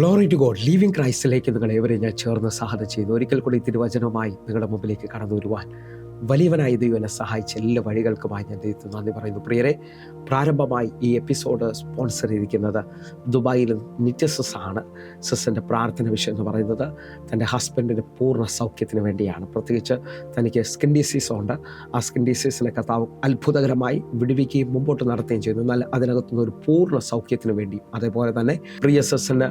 Glory to God. Living ക്രൈസ്റ്റിലേക്ക് നിങ്ങൾ ഏവരെയും ഞാൻ ചേർന്ന് സാധന ചെയ്യുന്നു. ഒരിക്കൽ കൂടി തിരുവചനവുമായി നിങ്ങളുടെ മുമ്പിലേക്ക് കടന്നു വരുവാൻ വലിയവനായ ദൈവം എന്നെ സഹായിച്ച എല്ലാ വഴികൾക്കുമായി ഞാൻ ദൈവത്തിന് നന്ദി പറയുന്നു. പ്രിയരെ, പ്രാരംഭമായി ഈ എപ്പിസോഡ് സ്പോൺസർ ചെയ്തിരിക്കുന്നത് ദുബായിൽ നിത്യസസ് ആണ്. സിസിൻ്റെ പ്രാർത്ഥന വിഷയം എന്ന് പറയുന്നത് തൻ്റെ ഹസ്ബൻഡിൻ്റെ പൂർണ്ണ സൗഖ്യത്തിന് വേണ്ടിയാണ്. പ്രത്യേകിച്ച് തനിക്ക് സ്കിൻ ഡിസീസ് ഉണ്ട്. ആ സ്കിൻ ഡിസീസിനെ കർത്താവ് അത്ഭുതകരമായി വിടുവിക്കുകയും മുമ്പോട്ട് നടത്തുകയും ചെയ്യുന്നു. എന്നാൽ അതിനകത്തുനിന്ന് ഒരു പൂർണ്ണ സൗഖ്യത്തിന് വേണ്ടിയും, അതേപോലെ തന്നെ പ്രിയ സിസിന്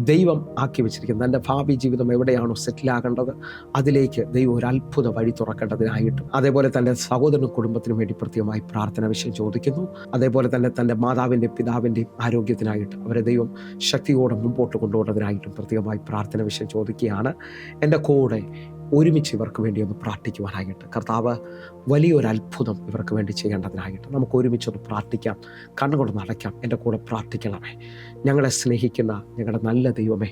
ദൈവം ആക്കി വെച്ചിരിക്കുന്നത് തൻ്റെ ഭാവി ജീവിതം എവിടെയാണോ സെറ്റിലാകേണ്ടത് അതിലേക്ക് ദൈവം ഒരു അത്ഭുത വഴി തുറക്കേണ്ടതിനായിട്ടും, അതേപോലെ തൻ്റെ സഹോദരനും കുടുംബത്തിനും വേണ്ടി പ്രത്യേകമായി പ്രാർത്ഥന വിഷയം ചോദിക്കുന്നു. അതേപോലെ തന്നെ തൻ്റെ മാതാവിൻ്റെയും പിതാവിൻ്റെയും ആരോഗ്യത്തിനായിട്ട് അവരെ ദൈവം ശക്തിയോടെ മുമ്പോട്ട് കൊണ്ടുപോകുന്നതിനായിട്ടും പ്രത്യേകമായി പ്രാർത്ഥന വിഷയം ചോദിക്കുകയാണ്. എൻ്റെ കൂടെ ഒരുമിച്ച് ഇവർക്ക് വേണ്ടി ഒന്ന് പ്രാർത്ഥിക്കുവാനായിട്ട് കർത്താവ് വലിയൊരു അത്ഭുതം ഇവർക്ക് വേണ്ടി ചെയ്യേണ്ടതിനായിട്ട് നമുക്ക് ഒരുമിച്ചൊന്ന് പ്രാർത്ഥിക്കാം. കണ്ണുകൊണ്ട് നടക്കാം. എൻ്റെ കൂടെ പ്രാർത്ഥിക്കണമേ. ഞങ്ങളെ സ്നേഹിക്കുന്ന ഞങ്ങളുടെ നല്ല ദൈവമേ,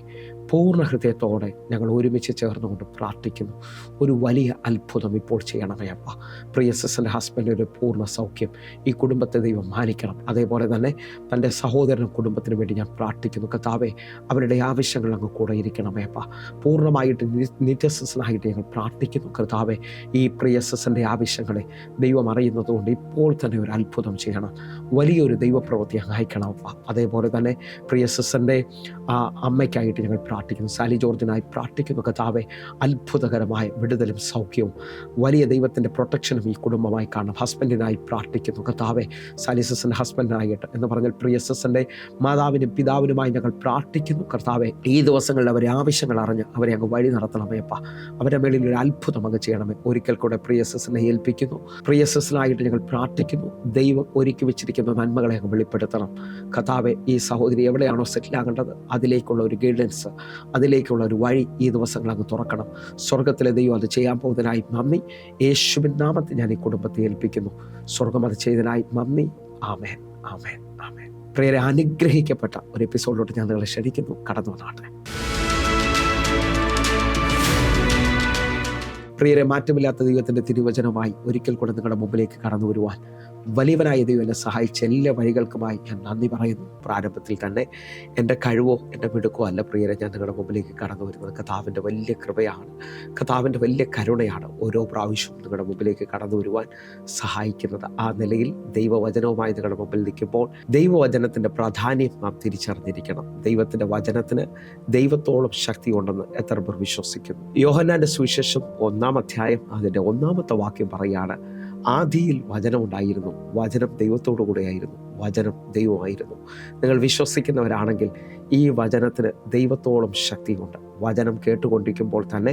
പൂർണ്ണ ഹൃദയത്തോടെ ഞങ്ങൾ ഒരുമിച്ച് ചേർന്നുകൊണ്ട് പ്രാർത്ഥിക്കുന്നു. ഒരു വലിയ അത്ഭുതം ഇപ്പോൾ ചെയ്യണമേ അപ്പ. പ്രിയ സിസ്റ്ററിൻ്റെ ഹസ്ബൻഡിൻ്റെ പൂർണ്ണ സൗഖ്യം ഈ കുടുംബത്തെ ദൈവം മാനിക്കണം. അതേപോലെ തന്നെ തൻ്റെ സഹോദരനും കുടുംബത്തിനു വേണ്ടി ഞാൻ പ്രാർത്ഥിക്കുന്നു. കർത്താവേ, അവരുടെ ആവശ്യങ്ങൾ അങ്ങ് കൂടെ ഇരിക്കണമേ അപ്പ. പൂർണ്ണമായിട്ട് നിത്യസിസ്റ്റനായിട്ട് ഞങ്ങൾ പ്രാർത്ഥിക്കുന്നു. കർത്താവേ, ഈ പ്രിയ സിസ്റ്ററിൻ്റെ ആവശ്യങ്ങളെ ദൈവം അറിയുന്നതുകൊണ്ട് ഇപ്പോൾ തന്നെ ഒരു അത്ഭുതം ചെയ്യണം. വലിയൊരു ദൈവപ്രവൃത്തി അയക്കണം അപ്പ. അതേപോലെ തന്നെ പ്രിയ സിസ്റ്ററിൻ്റെ അമ്മയ്ക്കായിട്ട് ഞങ്ങൾ പ്രാർത്ഥിക്കുന്നു. സാലി ജോർജിനായി പ്രാർത്ഥിക്കുന്നു. കർത്താവേ, അത്ഭുതകരമായ വിടുതലും സൗഖ്യവും വലിയ ദൈവത്തിൻ്റെ പ്രൊട്ടക്ഷനും ഈ കുടുംബമായി കാണണം. ഹസ്ബൻഡിനായി പ്രാർത്ഥിക്കുന്നു. കർത്താവേ, സാലി സിസ്റ്ററിൻ്റെ ഹസ്ബൻഡിനായിട്ട് എന്ന് പറഞ്ഞാൽ പ്രിയ സിസ്റ്ററിൻ്റെ മാതാവിനും പിതാവിനുമായി ഞങ്ങൾ പ്രാർത്ഥിക്കുന്നു. കർത്താവേ, ഈ ദിവസങ്ങളിൽ അവരെ ആവശ്യങ്ങൾ അറിഞ്ഞ് അവരെ അങ്ങ് വഴി നടത്തണമേ അപ്പ. അവരുടെ മേളിൽ ഒരു അത്ഭുതം അങ്ങ് ചെയ്യണമേ. ഒരിക്കൽ കൂടെ പ്രിയ സിസ്റ്ററിനെ ഏൽപ്പിക്കുന്നു. പ്രിയ സിസ്റ്ററിനായിട്ട് ഞങ്ങൾ പ്രാർത്ഥിക്കുന്നു. ദൈവം ഒരുക്കി വെച്ചിരിക്കുന്ന നന്മകളെ അങ്ങ് വെളിപ്പെടുത്തണം. കർത്താവേ, ഈ സഹോദരി എവിടെയാണോ സെറ്റിലാകേണ്ടത് അതിലേക്കുള്ള ഒരു ഗൈഡൻസ്, അതിലേക്കുള്ള ഒരു വഴി ഈ ദിവസങ്ങൾ അങ്ങ് തുറക്കണം. സ്വർഗത്തിലെ ദൈവം അത് ചെയ്യാൻ പോകുന്നതിനായി നന്ദി. യേശുവിൻ നാമത്തിൽ ഞാൻ ഈ കുടുംബത്തെ ഏൽപ്പിക്കുന്നു. സ്വർഗം അത് ചെയ്തതിനായി നന്ദി. ആമേൻ, ആമേൻ, ആമേൻ. പ്രിയരെ, അനുഗ്രഹിക്കപ്പെട്ട ഒരു എപ്പിസോഡിലോട്ട് ഞാൻ നിങ്ങളെ ക്ഷണിക്കുന്നു. കടന്നു വന്നാട്ടെ. പ്രിയരെ, മാറ്റമില്ലാത്ത ദൈവത്തിൻ്റെ തിരുവചനമായി ഒരിക്കൽ കൂടെ നിങ്ങളുടെ മുമ്പിലേക്ക് കടന്നു വരുവാൻ വലിയവനായ ദൈവം എന്നെ സഹായിച്ച എല്ലാ വഴികൾക്കുമായി ഞാൻ നന്ദി പറയുന്നു. പ്രാരംഭത്തിൽ തന്നെ എൻ്റെ കഴിവോ എൻ്റെ മിടുക്കോ അല്ല പ്രിയരെ ഞാൻ നിങ്ങളുടെ മുമ്പിലേക്ക് കടന്നു വരുന്നത്. കർത്താവിൻ്റെ വലിയ കൃപയാണ്, കർത്താവിൻ്റെ വലിയ കരുണയാണ് ഓരോ പ്രാവശ്യവും നിങ്ങളുടെ മുമ്പിലേക്ക് കടന്നു വരുവാൻ സഹായിക്കുന്നത്. ആ നിലയിൽ ദൈവവചനവുമായി നിങ്ങളുടെ മുമ്പിൽ നിൽക്കുമ്പോൾ ദൈവവചനത്തിൻ്റെ പ്രാധാന്യം നാം തിരിച്ചറിഞ്ഞിരിക്കണം. ദൈവത്തിൻ്റെ വചനത്തിന് ദൈവത്തോളം ശക്തി ഉണ്ടെന്ന് എത്ര പേർ വിശ്വസിക്കുന്നു? യോഹന്നാന്റെ സുവിശേഷം 1-ാം അധ്യായം അതിൻ്റെ 1-ാമത്തെ വാക്യം പറയുകയാണ്, ആദിയിൽ വചനം ഉണ്ടായിരുന്നു, വചനം ദൈവത്തോടു കൂടെയായിരുന്നു, വചനം ദൈവമായിരുന്നു. നിങ്ങൾ വിശ്വസിക്കുന്നവരാണെങ്കിൽ ഈ വചനത്തിന് ദൈവത്തോളം ശക്തിയുണ്ട്. വചനം കേട്ടുകൊണ്ടിരിക്കുമ്പോൾ തന്നെ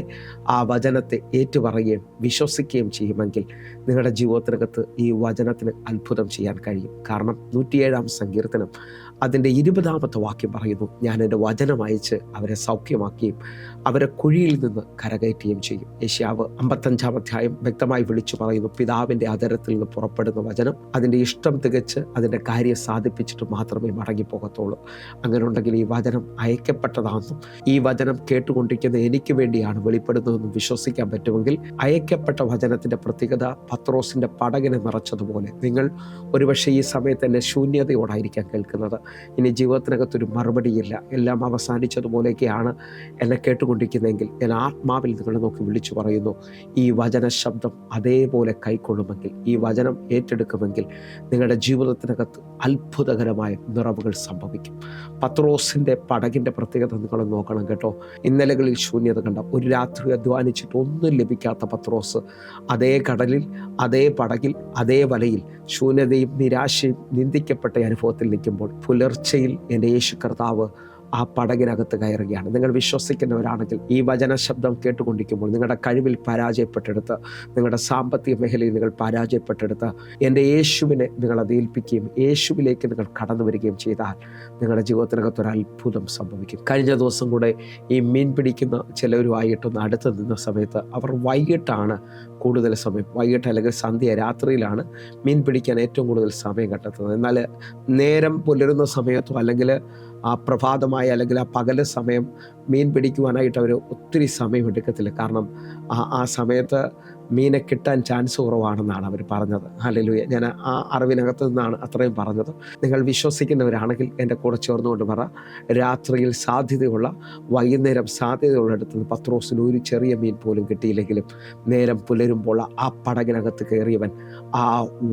ആ വചനത്തെ ഏറ്റുപറയുകയും വിശ്വസിക്കുകയും ചെയ്യുമെങ്കിൽ നിങ്ങളുടെ ജീവിതത്തിനകത്ത് ഈ വചനത്തിന് അത്ഭുതം ചെയ്യാൻ കഴിയും. കാരണം 107-ാം സങ്കീർത്തനം അതിൻ്റെ 20-ാമത്തെ വാക്യം പറയുന്നു, ഞാൻ എൻ്റെ വചനം അയച്ച് അവരെ സൗഖ്യമാക്കുകയും അവരെ കുഴിയിൽ നിന്ന് കരകയറ്റുകയും ചെയ്യും. യെശയ്യാവ് 55-ാം അധ്യായം വ്യക്തമായി വിളിച്ചു പറയുന്നു, പിതാവിൻ്റെ അധരത്തിൽ നിന്ന് പുറപ്പെടുന്ന വചനം അതിൻ്റെ ഇഷ്ടം തികച്ച് അതിൻ്റെ കാര്യം സാധിപ്പിച്ചിട്ട് മാത്രമേ മടങ്ങിപ്പോകത്തുള്ളൂ. അങ്ങനെ ഉണ്ടെങ്കിൽ ഈ വചനം അയക്കപ്പെട്ടതാണെന്നും ഈ വചനം കേട്ടുകൊണ്ടിരിക്കുന്ന എനിക്ക് വേണ്ടിയാണ് വെളിപ്പെടുന്നതെന്നും വിശ്വസിക്കാൻ പറ്റുമെങ്കിൽ അയക്കപ്പെട്ട വചനത്തിൻ്റെ പ്രത്യേകത പത്രോസിൻ്റെ പടകിനെ നിറച്ചതുപോലെ നിങ്ങൾ ഒരുപക്ഷെ ഈ സമയത്ത് തന്നെ ശൂന്യതയോടായിരിക്കാം കേൾക്കുന്നത്. ഇനി ജീവിതത്തിനകത്തൊരു മറുപടിയില്ല, എല്ലാം അവസാനിച്ചതുപോലെയൊക്കെയാണ് എന്നെ കേട്ടുകൊണ്ടിരിക്കുന്നതെങ്കിൽ ഞാൻ ആത്മാവിൽ നിങ്ങളെ നോക്കി വിളിച്ചു പറയുന്നു, ഈ വചന ശബ്ദം അതേപോലെ കൈക്കൊള്ളുമെങ്കിൽ, ഈ വചനം ഏറ്റെടുക്കുമെങ്കിൽ നിങ്ങളുടെ ജീവിതത്തിനകത്ത് അത്ഭുതകരമായ നിറവുകൾ സംഭവിക്കും. പത്രോസിൻ്റെ പടകിൻ്റെ പ്രത്യേകത നിങ്ങൾ നോക്കണം കേട്ടോ. ഇന്നലകളിൽ ശൂന്യത കണ്ട, ഒരു രാത്രി അധ്വാനിച്ചിട്ട് ഒന്നും ലഭിക്കാത്ത പത്രോസ് അതേ കടലിൽ, അതേ പടകിൽ, അതേ വലയിൽ ശൂന്യതയും നിരാശയും നിന്ദിക്കപ്പെട്ട അനുഭവത്തിൽ നിൽക്കുമ്പോൾ പുലർച്ചയിൽ എൻ്റെ യേശു കർത്താവ് ആ പടകിനകത്ത് കയറുകയാണ്. നിങ്ങൾ വിശ്വസിക്കുന്നവരാണെങ്കിൽ ഈ വചന ശബ്ദം കേട്ടുകൊണ്ടിരിക്കുമ്പോൾ നിങ്ങളുടെ കഴിവിൽ പരാജയപ്പെട്ടെടുത്ത്, നിങ്ങളുടെ സാമ്പത്തിക മേഖലയിൽ നിങ്ങൾ പരാജയപ്പെട്ടെടുത്ത് എൻ്റെ യേശുവിനെ നിങ്ങൾ അത് ഏൽപ്പിക്കുകയും യേശുവിലേക്ക് നിങ്ങൾ കടന്നു വരികയും ചെയ്താൽ നിങ്ങളുടെ ജീവിതത്തിനകത്തൊരു അത്ഭുതം സംഭവിക്കും. കഴിഞ്ഞ ദിവസം കൂടെ ഈ മീൻ പിടിക്കുന്ന ചിലരുമായിട്ടൊന്ന് അടുത്ത് നിന്ന സമയത്ത് അവർ വൈകിട്ടാണ് കൂടുതൽ സമയം, വൈകിട്ട് അല്ലെങ്കിൽ സന്ധ്യ രാത്രിയിലാണ് മീൻ പിടിക്കാൻ ഏറ്റവും കൂടുതൽ സമയം കണ്ടെത്തുന്നത്. എന്നാൽ നേരം പുലരുന്ന സമയത്തോ അല്ലെങ്കിൽ ആ പ്രഭാതമായ അല്ലെങ്കിൽ ആ പകൽ സമയം മീൻ പിടിക്കുവാനായിട്ട് അവർ ഒത്തിരി സമയം എടുക്കത്തില്ല. കാരണം ആ സമയത്ത് മീനെ കിട്ടാൻ ചാൻസ് കുറവാണെന്നാണ് അവർ പറഞ്ഞത്. ഹല്ലേലൂയ. ഞാൻ ആ അറിവിനകത്ത് നിന്നാണ് അത്രയും പറഞ്ഞത്. നിങ്ങൾ വിശ്വസിക്കുന്നവരാണെങ്കിൽ എൻ്റെ കൂടെ ചേർന്നുകൊണ്ട് പറ, രാത്രിയിൽ സാധ്യതയുള്ള, വൈകുന്നേരം സാധ്യതയുള്ളിടത്ത് നിന്ന് പത്രോസിന് ഒരു ചെറിയ മീൻ പോലും കിട്ടിയില്ലെങ്കിലും നേരം പുലരുമ്പോൾ ആ പടകിനകത്ത് കയറിയവൻ ആ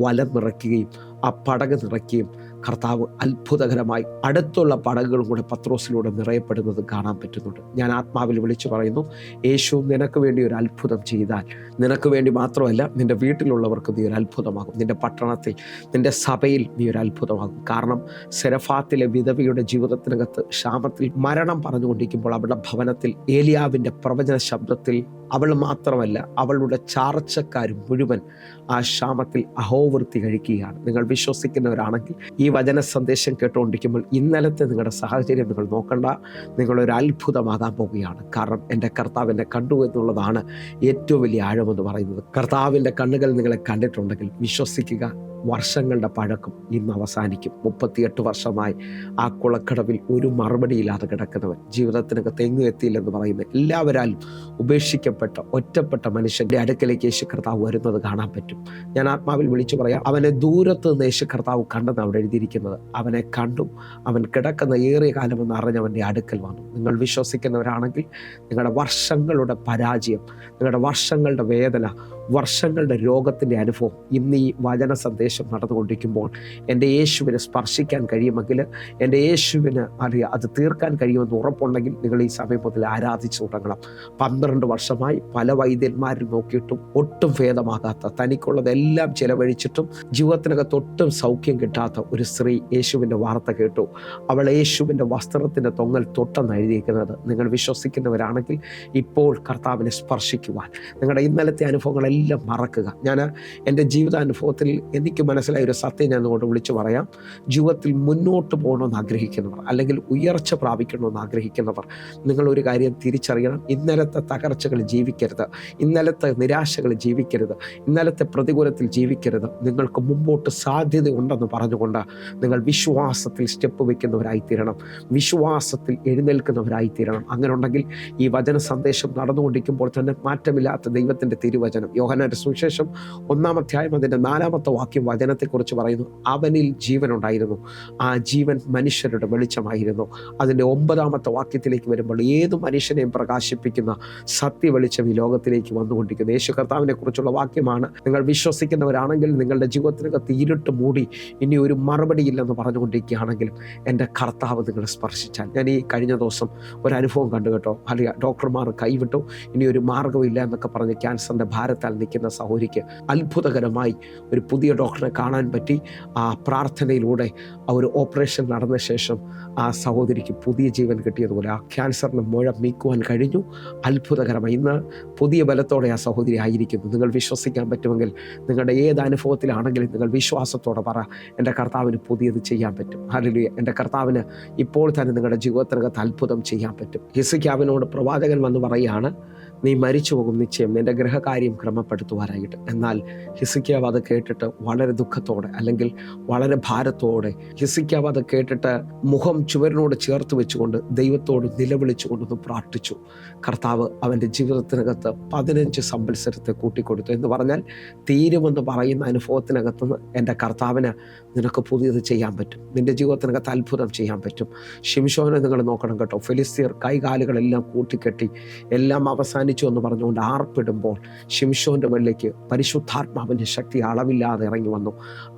വല നിറയ്ക്കുകയും ആ പടക് നിറയ്ക്കുകയും കർത്താവ് അത്ഭുതകരമായി അടുത്തുള്ള പടകുകളും കൂടെ പത്രോസിലൂടെ നിറയപ്പെടുന്നത് കാണാൻ പറ്റുന്നുണ്ട്. ഞാൻ ആത്മാവിൽ വിളിച്ചു പറയുന്നു, യേശു നിനക്ക് വേണ്ടി ഒരു അത്ഭുതം ചെയ്താൽ നിനക്ക് വേണ്ടി മാത്രമല്ല, നിൻ്റെ വീട്ടിലുള്ളവർക്ക് നീ ഒരു അത്ഭുതമാകും. നിൻ്റെ പട്ടണത്തിൽ, നിൻ്റെ സഭയിൽ നീ ഒരു അത്ഭുതമാകും. കാരണം സെരഫാത്തിലെ വിധവയുടെ ജീവിതത്തിനകത്ത് ക്ഷാമത്തിൽ മരണം പറഞ്ഞുകൊണ്ടിരിക്കുമ്പോൾ അവളുടെ ഭവനത്തിൽ ഏലിയാവിൻ്റെ പ്രവചന ശബ്ദത്തിൽ അവൾ മാത്രമല്ല, അവളുടെ ചാർച്ചക്കാർ മുഴുവൻ ആ ക്ഷാമത്തിൽ അഹോവൃത്തി കഴിക്കുകയാണ്. നിങ്ങൾ വിശ്വസിക്കുന്നവരാണെങ്കിൽ ഈ വചന സന്ദേശം കേട്ടുകൊണ്ടിരിക്കുമ്പോൾ ഇന്നലത്തെ നിങ്ങളുടെ സാഹചര്യം നിങ്ങൾ നോക്കണ്ട, നിങ്ങളൊരു അത്ഭുതമാകാൻ പോവുകയാണ്. കാരണം എൻ്റെ കർത്താവ് എന്നെ കണ്ടു എന്നുള്ളതാണ് ഏറ്റവും വലിയ ആഴമെന്ന് പറയുന്നത്. കർത്താവിൻ്റെ കണ്ണുകൾ നിങ്ങളെ കണ്ടിട്ടുണ്ടെങ്കിൽ വിശ്വസിക്കുക, വർഷങ്ങളുടെ പഴക്കം ഇന്ന് അവസാനിക്കും. 38 വർഷമായി ആ കുളക്കടവിൽ ഒരു മറുപടിയില്ലാതെ കിടക്കുന്നവൻ, ജീവിതത്തിനകത്ത് എങ്ങും എത്തിയില്ലെന്ന് പറയുന്ന, എല്ലാവരാലും ഉപേക്ഷിക്കപ്പെട്ട ഒറ്റപ്പെട്ട മനുഷ്യൻ്റെ അടുക്കലേക്ക് യേശു കർത്താവ് വരുന്നത് കാണാൻ പറ്റും. ഞാൻ ആത്മാവിൽ വിളിച്ചു പറയാം, അവനെ ദൂരത്ത് നിന്ന് യേശു കർത്താവ് കണ്ടെന്ന് അവിടെ എഴുതിയിരിക്കുന്നത്. അവനെ കണ്ടു, അവൻ കിടക്കുന്ന ഏറിയ കാലമെന്ന് അറിഞ്ഞവൻ്റെ അടുക്കൽ വന്നു. നിങ്ങൾ വിശ്വസിക്കുന്നവരാണെങ്കിൽ നിങ്ങളുടെ വർഷങ്ങളുടെ പരാജയം, നിങ്ങളുടെ വർഷങ്ങളുടെ വേദന, വർഷങ്ങളുടെ രോഗത്തിൻ്റെ അനുഭവം ഇന്ന് ഈ വചന സന്ദേശം നടന്നുകൊണ്ടിരിക്കുമ്പോൾ എൻ്റെ യേശുവിനെ സ്പർശിക്കാൻ കഴിയുമെങ്കിൽ, എൻ്റെ യേശുവിന് അറിയാം അത് തീർക്കാൻ കഴിയുമെന്ന് ഉറപ്പുണ്ടെങ്കിൽ നിങ്ങൾ ഈ സമയം മുതൽ ആരാധിച്ചു തുടങ്ങണം. 12 വർഷമായി പല വൈദ്യന്മാരും നോക്കിയിട്ടും ഒട്ടും ഭേദമാകാത്ത, തനിക്കുള്ളതെല്ലാം ചിലവഴിച്ചിട്ടും ജീവിതത്തിനകത്ത് ഒട്ടും സൗഖ്യം കിട്ടാത്ത ഒരു സ്ത്രീ യേശുവിൻ്റെ വാർത്ത കേട്ടു. അവൾ യേശുവിൻ്റെ വസ്ത്രത്തിൻ്റെ തൊങ്ങൽ തൊട്ടെന്ന് എഴുതിയിരിക്കുന്നത്. നിങ്ങൾ വിശ്വസിക്കുന്നവരാണെങ്കിൽ ഇപ്പോൾ കർത്താവിനെ സ്പർശിക്കുവാൻ, നിങ്ങളുടെ ഇന്നലത്തെ അനുഭവങ്ങളെല്ലാം മറക്കുക. ഞാൻ എൻ്റെ ജീവിതാനുഭവത്തിൽ എനിക്ക് മനസ്സിലായ ഒരു സത്യം ഞാൻ നിങ്ങളോട് വിളിച്ചു പറയാം. ജീവിതത്തിൽ മുന്നോട്ട് പോകണമെന്ന് ആഗ്രഹിക്കുന്നവർ, അല്ലെങ്കിൽ ഉയർച്ച പ്രാപിക്കണമെന്ന് ആഗ്രഹിക്കുന്നവർ, നിങ്ങളൊരു കാര്യം തിരിച്ചറിയണം. ഇന്നലത്തെ തകർച്ചകൾ ജീവിക്കരുത്, ഇന്നലത്തെ നിരാശകൾ ജീവിക്കരുത്, ഇന്നലത്തെ പ്രതികൂലത്തിൽ ജീവിക്കരുത്. നിങ്ങൾക്ക് മുമ്പോട്ട് സാധ്യതയുണ്ടെന്ന് പറഞ്ഞുകൊണ്ട് നിങ്ങൾ വിശ്വാസത്തിൽ സ്റ്റെപ്പ് വയ്ക്കുന്നവരായിത്തീരണം, വിശ്വാസത്തിൽ എഴുന്നേൽക്കുന്നവരായിത്തീരണം. അങ്ങനെ ഉണ്ടെങ്കിൽ ഈ വചന സന്ദേശം നടന്നുകൊണ്ടിരിക്കുമ്പോൾ തന്നെ മാറ്റമില്ലാത്ത ദൈവത്തിൻ്റെ തിരുവചനം, യോഹന്നാന്റെ സുവിശേഷം 1-ാം അധ്യായം അതിൻ്റെ 4-ാമത്തെ വാക്യം വചനത്തെക്കുറിച്ച് പറയുന്നു. അവനിൽ ജീവനുണ്ടായിരുന്നു, ആ ജീവൻ മനുഷ്യരുടെ വെളിച്ചമായിരുന്നു. അതിൻ്റെ 9-ാമത്തെ വാക്യത്തിലേക്ക് വരുമ്പോൾ ഏത് മനുഷ്യനെയും പ്രകാശിപ്പിക്കുന്ന സത്യ വെളിച്ചം ഈ ലോകത്തിലേക്ക് വന്നുകൊണ്ടിരിക്കുന്നു. യേശു കർത്താവിനെ കുറിച്ചുള്ള വാക്യമാണ്. നിങ്ങൾ വിശ്വസിക്കുന്നവരാണെങ്കിൽ നിങ്ങളുടെ ജീവിതത്തിനകത്ത് ഇരുട്ട് മൂടി ഇനി ഒരു മറുപടിയില്ലെന്ന് പറഞ്ഞുകൊണ്ടിരിക്കുകയാണെങ്കിലും എൻ്റെ കർത്താവ് നിങ്ങളെ സ്പർശിച്ചാൽ, ഞാൻ ഈ കഴിഞ്ഞ ദിവസം ഒരു അനുഭവം കണ്ടു കേട്ടോ. അല്ലെങ്കിൽ ഡോക്ടർമാർ കൈവിട്ടു, ഇനി ഒരു മാർഗ്ഗമില്ല എന്നൊക്കെ പറഞ്ഞ് ക്യാൻസറിൻ്റെ ഭാരത്താൽ നിൽക്കുന്ന സഹോദരിക്ക് അത്ഭുതകരമായി ഒരു പുതിയ ഡോക്ടറെ കാണാൻ പറ്റി. ആ പ്രാർത്ഥനയിലൂടെ ആ ഒരു ഓപ്പറേഷൻ നടന്ന ശേഷം ആ സഹോദരിക്ക് പുതിയ ജീവൻ കിട്ടിയതുപോലെ ആ ക്യാൻസറിന് മുഴ നീക്കുവാൻ കഴിഞ്ഞു. അത്ഭുതകരമായി ഇന്ന് പുതിയ ബലത്തോടെ ആ സഹോദരി ആയിരിക്കുന്നു. നിങ്ങൾ വിശ്വസിക്കാൻ പറ്റുമെങ്കിൽ നിങ്ങളുടെ ഏത് അനുഭവത്തിലാണെങ്കിലും നിങ്ങൾ വിശ്വാസത്തോടെ പറ, എൻ്റെ കർത്താവിന് പുതിയത് ചെയ്യാൻ പറ്റും. ഹല്ലേലൂയ. എൻ്റെ കർത്താവിന് ഇപ്പോൾ തന്നെ നിങ്ങളുടെ ജീവിതത്തിനകത്ത് അത്ഭുതം ചെയ്യാൻ പറ്റും. ഹിസ്കിയാവിനോട് പ്രവാചകൻ വന്ന് പറയുകയാണ്, നീ മരിച്ചു പോകും നിശ്ചയം, നിൻ്റെ ഗൃഹകാര്യം ക്രമപ്പെടുത്തുവാനായിട്ട്. എന്നാൽ ഹിസ്കിയാവ് അത് കേട്ടിട്ട് വളരെ ദുഃഖത്തോടെ, അല്ലെങ്കിൽ വളരെ ഭാരത്തോടെ, ഹിസ്കിയാവ് അത് കേട്ടിട്ട് മുഖം ചുവരിനോട് ചേർത്ത് വെച്ചുകൊണ്ട് ദൈവത്തോട് നിലവിളിച്ചുകൊണ്ടൊന്ന് പ്രാർത്ഥിച്ചു. കർത്താവ് അവൻ്റെ ജീവിതത്തിനകത്ത് 15 സംവത്സരത്തെ കൂട്ടിക്കൊടുത്തു. എന്ന് പറഞ്ഞാൽ തീരുമെന്ന് പറയുന്ന അനുഭവത്തിനകത്തുനിന്ന് എൻ്റെ കർത്താവിന് നിനക്ക് പുതിയത് ചെയ്യാൻ പറ്റും, നിൻ്റെ ജീവിതത്തിനകത്ത് അത്ഭുതം ചെയ്യാൻ പറ്റും. ശിംശോനെ നിങ്ങൾ നോക്കണം കേട്ടോ. ഫെലിസ്തീർ കൈകാലുകളെല്ലാം കൂട്ടിക്കെട്ടി എല്ലാം അവസാനിച്ചു എന്ന് പറഞ്ഞുകൊണ്ട് ആർപ്പിടുമ്പോൾ ശിംശോൻ്റെ മുന്നിലേക്ക് പരിശുദ്ധാത്മാവിൻ്റെ ശക്തി അളവില്ലാതെ ഇറങ്ങി വന്നു.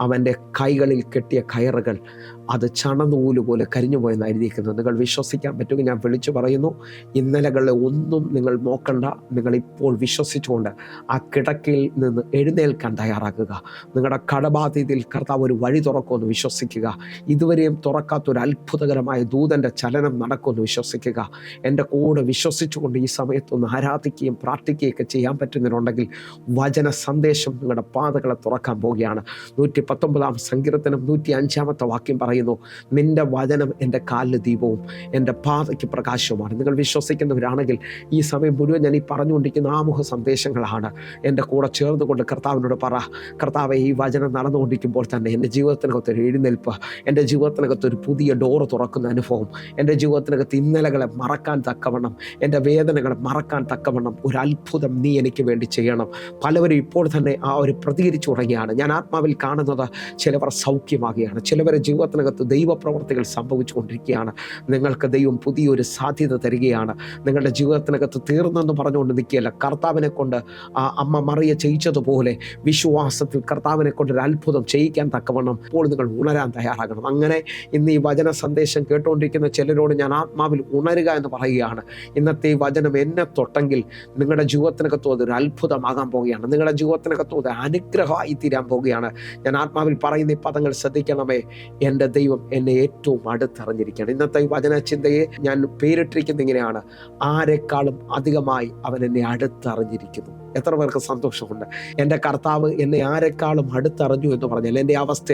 അവൻ്റെ കൈകളിൽ കെട്ടിയ കയറുകൾ അത് ചണനൂല് പോലെ കരിഞ്ഞു പോയെന്ന് എഴുതിയിരിക്കുന്നത്. നിങ്ങൾ വിശ്വസിക്കാൻ പറ്റുമെങ്കിൽ ഞാൻ വിളിച്ചു പറയുന്നു, ഇന്നലകളെ ഒന്നും നിങ്ങൾ നോക്കണ്ട. നിങ്ങളിപ്പോൾ വിശ്വസിച്ചുകൊണ്ട് ആ കിടക്കയിൽ നിന്ന് എഴുന്നേൽക്കാൻ തയ്യാറാക്കുക. നിങ്ങളുടെ കടബാധ്യതയിൽ കർത്താവ് ഒരു വഴി തുറക്കുമെന്ന് വിശ്വസിക്കുക. ഇതുവരെയും തുറക്കാത്തൊരു അത്ഭുതകരമായ ദൂതൻ്റെ ചലനം നടക്കുമെന്ന് വിശ്വസിക്കുക. എൻ്റെ കൂടെ വിശ്വസിച്ചുകൊണ്ട് ഈ സമയത്തൊന്ന് ആരാധിക്കുകയും പ്രാർത്ഥിക്കുകയൊക്കെ ചെയ്യാൻ പറ്റുന്നതിനുണ്ടെങ്കിൽ വചന സന്ദേശം നിങ്ങളുടെ പാതകളെ തുറക്കാൻ പോവുകയാണ്. 119-ാം സങ്കീർത്തനം 105-ാമത്തെ വാക്യം പറയുന്നു, പറയുന്നു, നിൻ്റെ വചനം എൻ്റെ കാലിന് ദീപവും എൻ്റെ പാതയ്ക്ക് പ്രകാശവുമാണ്. നിങ്ങൾ വിശ്വസിക്കുന്നവരാണെങ്കിൽ ഈ സമയം മുഴുവൻ ഞാൻ ഈ പറഞ്ഞുകൊണ്ടിരിക്കുന്ന ആമുഖ സന്ദേശങ്ങളാണ്. എൻ്റെ കൂടെ ചേർന്നുകൊണ്ട് കർത്താവിനോട് പറ, കർത്താവെ, ഈ വചനം നടന്നുകൊണ്ടിരിക്കുമ്പോൾ തന്നെ എൻ്റെ ജീവിതത്തിനകത്തൊരു എഴുന്നേൽപ്പ്, എൻ്റെ ജീവിതത്തിനകത്തൊരു പുതിയ ഡോറ് തുറക്കുന്ന അനുഭവം, എൻ്റെ ജീവിതത്തിനകത്ത് ഇന്നലകളെ മറക്കാൻ തക്കവണ്ണം, എൻ്റെ വേദനകളെ മറക്കാൻ തക്കവണ്ണം ഒരു അത്ഭുതം നീ എനിക്ക് വേണ്ടി ചെയ്യണം. പലവരും ഇപ്പോൾ തന്നെ ആ ഒരു പ്രതികരിച്ചു തുടങ്ങിയാണ്. ഞാൻ ആത്മാവിൽ കാണുന്നത് ചിലവർ സൗഖ്യമാകുകയാണ്, ചിലവരുടെ ജീവിതത്തിനകത്ത് ദൈവപ്രവർത്തികൾ സംഭവിച്ചുകൊണ്ടിരിക്കുകയാണ്. നിങ്ങൾക്ക് ദൈവം പുതിയൊരു സാധ്യത തരികയാണ്. നിങ്ങളുടെ ജീവിതത്തിനകത്ത് തീർന്നെന്ന് പറഞ്ഞുകൊണ്ട് നിൽക്കുകയല്ല. കർത്താവിനെ കൊണ്ട് ആ അമ്മ മറിയ ചെയ്യിച്ചതുപോലെ വിശ്വാസത്തിൽ കർത്താവിനെ കൊണ്ട് ഒരു അത്ഭുതം ചെയ്യിക്കാൻ തക്കവണ്ണം ഇപ്പോൾ നിങ്ങൾ ഉണരാൻ തയ്യാറാകണം. അങ്ങനെ ഇന്ന് ഈ വചന സന്ദേശം കേട്ടുകൊണ്ടിരിക്കുന്ന ചിലരോട് ഞാൻ ആത്മാവിൽ ഉണരുക എന്ന് പറയുകയാണ്. ഇന്നത്തെ ഈ വചനം എന്നെ തൊട്ടെങ്കിൽ നിങ്ങളുടെ ജീവിതത്തിനകത്തും അതൊരു അത്ഭുതമാകാൻ പോവുകയാണ്. നിങ്ങളുടെ ജീവിതത്തിനകത്തും അത് അനുഗ്രഹമായി തീരാൻ പോവുകയാണ്. ഞാൻ ആത്മാവിൽ പറയുന്ന ഈ പദങ്ങൾ ശ്രദ്ധിക്കണമേ. എൻ്റെ ദൈവം എന്നെ ഏറ്റവും അടുത്തറിഞ്ഞിരിക്കുകയാണ്. ഇന്നത്തെ ഈ വചന ചിന്തയെ ഞാൻ പേരിട്ടിരിക്കുന്നത് ഇങ്ങനെയാണ്: ആരെക്കാളും അധികമായി അവൻ എന്നെ അടുത്തറിഞ്ഞിരിക്കുന്നു. എത്ര പേർക്ക് സന്തോഷമുണ്ട്? എൻ്റെ കർത്താവ് എന്നെ ആരെക്കാളും അടുത്തറിഞ്ഞു എന്ന് പറഞ്ഞാൽ, എൻ്റെ അവസ്ഥ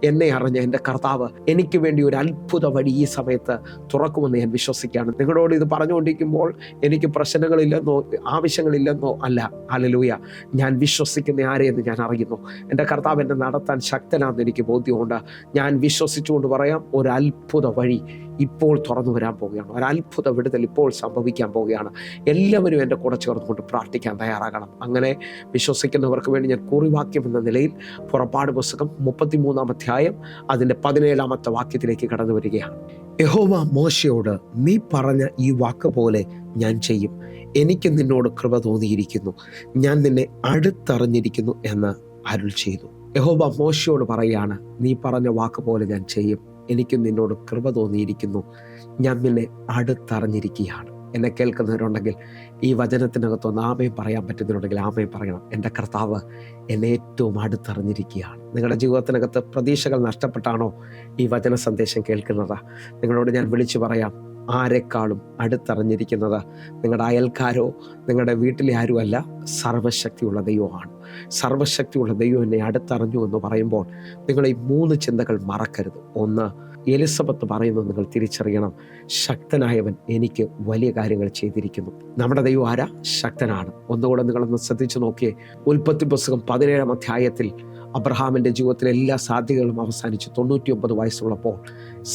എന്നെ അറിഞ്ഞ എൻ്റെ കർത്താവ് എനിക്ക് വേണ്ടി ഒരു അത്ഭുത വഴി ഈ സമയത്ത് തുറക്കുമെന്ന് ഞാൻ വിശ്വസിക്കുകയാണ്. നിങ്ങളോട് ഇത് പറഞ്ഞുകൊണ്ടിരിക്കുമ്പോൾ എനിക്ക് പ്രശ്നങ്ങളില്ലെന്നോ ആവശ്യങ്ങളില്ലെന്നോ അല്ല. ഹല്ലേലൂയ. ഞാൻ വിശ്വസിക്കുന്ന ആരെയെന്ന് ഞാൻ അറിയുന്നു. എൻ്റെ കർത്താവ് എന്നെ നടത്താൻ ശക്തനാണെന്ന് എനിക്ക് ബോധ്യമുണ്ട്. ഞാൻ വിശ്വസിച്ചുകൊണ്ട് പറയാം, ഒരു അത്ഭുത വഴി ഇപ്പോൾ തുറന്നു വരാൻ പോവുകയാണ്. ഒരു അത്ഭുത വിടുതൽ ഇപ്പോൾ സംഭവിക്കാൻ പോവുകയാണ്. എല്ലാവരും എൻ്റെ കൂടെ ചേർന്നുകൊണ്ട് പ്രാർത്ഥിക്കാൻ തയ്യാറാകണം. അങ്ങനെ വിശ്വസിക്കുന്നവർക്ക് വേണ്ടി ഞാൻ കുറിവാക്യം എന്ന നിലയിൽ പുറപ്പാട് പുസ്തകം 33-ാം അധ്യായം അതിൻ്റെ 17-ാമത്തെ വാക്യത്തിലേക്ക് കടന്നു വരികയാണ്. യഹോവ മോശയോട്, നീ പറഞ്ഞ ഈ വാക്ക് പോലെ ഞാൻ ചെയ്യും. എനിക്ക് നിന്നോട് കൃപ തോന്നിയിരിക്കുന്നു, ഞാൻ നിന്നെ അടുത്തറിഞ്ഞിരിക്കുന്നു എന്ന് അരുൾ ചെയ്തു. യഹോവ മോശയോട് പറയുകയാണ്, നീ പറഞ്ഞ വാക്ക് പോലെ ഞാൻ ചെയ്യും. എനിക്ക് നിന്നോട് കൃപ തോന്നിയിരിക്കുന്നു, ഞാൻ നിന്നെ അടുത്തറിഞ്ഞിരിക്കുകയാണ്. എന്നെ കേൾക്കുന്നവരുണ്ടെങ്കിൽ ഈ വചനത്തിനകത്തൊന്ന് ആമേൻ പറയാൻ പറ്റുന്നവരുണ്ടെങ്കിൽ ആമേൻ പറയണം. എൻ്റെ കർത്താവ് എന്നെ ഏറ്റവും അടുത്തറിഞ്ഞിരിക്കുകയാണ്. നിങ്ങളുടെ ജീവിതത്തിനകത്ത് പ്രതീക്ഷകൾ നഷ്ടപ്പെട്ടാണോ ഈ വചന സന്ദേശം കേൾക്കുന്നത്? നിങ്ങളോട് ഞാൻ വിളിച്ചു പറയാം, ആരെക്കാളും അടുത്തറിഞ്ഞിരിക്കുന്നത് നിങ്ങളുടെ അയൽക്കാരോ നിങ്ങളുടെ വീട്ടിലെ ആരുമല്ല, സർവശക്തിയുള്ള ദൈവമാണ്. സർവശക്തിയുള്ള ദൈവം എന്നെ അടുത്തറിഞ്ഞു എന്ന് പറയുമ്പോൾ നിങ്ങൾ ഈ 3 ചിന്തകൾ മറക്കരുത്. ഒന്ന്, എലിസബത്ത് പറയുന്നത് നിങ്ങൾ തിരിച്ചറിയണം, ശക്തനായവൻ എനിക്ക് വലിയ കാര്യങ്ങൾ ചെയ്തിരിക്കുന്നു. നമ്മുടെ ദൈവം ആരാ? ശക്തനാണ്. ഒന്നുകൂടെ നിങ്ങളൊന്ന് ശ്രദ്ധിച്ചു നോക്കിയേ. ഉൽപ്പത്തി പുസ്തകം 17-ാം അധ്യായത്തിൽ അബ്രഹാമിൻ്റെ ജീവിതത്തിലെ എല്ലാ സാധ്യതകളും അവസാനിച്ചു. 99 വയസ്സുള്ളപ്പോൾ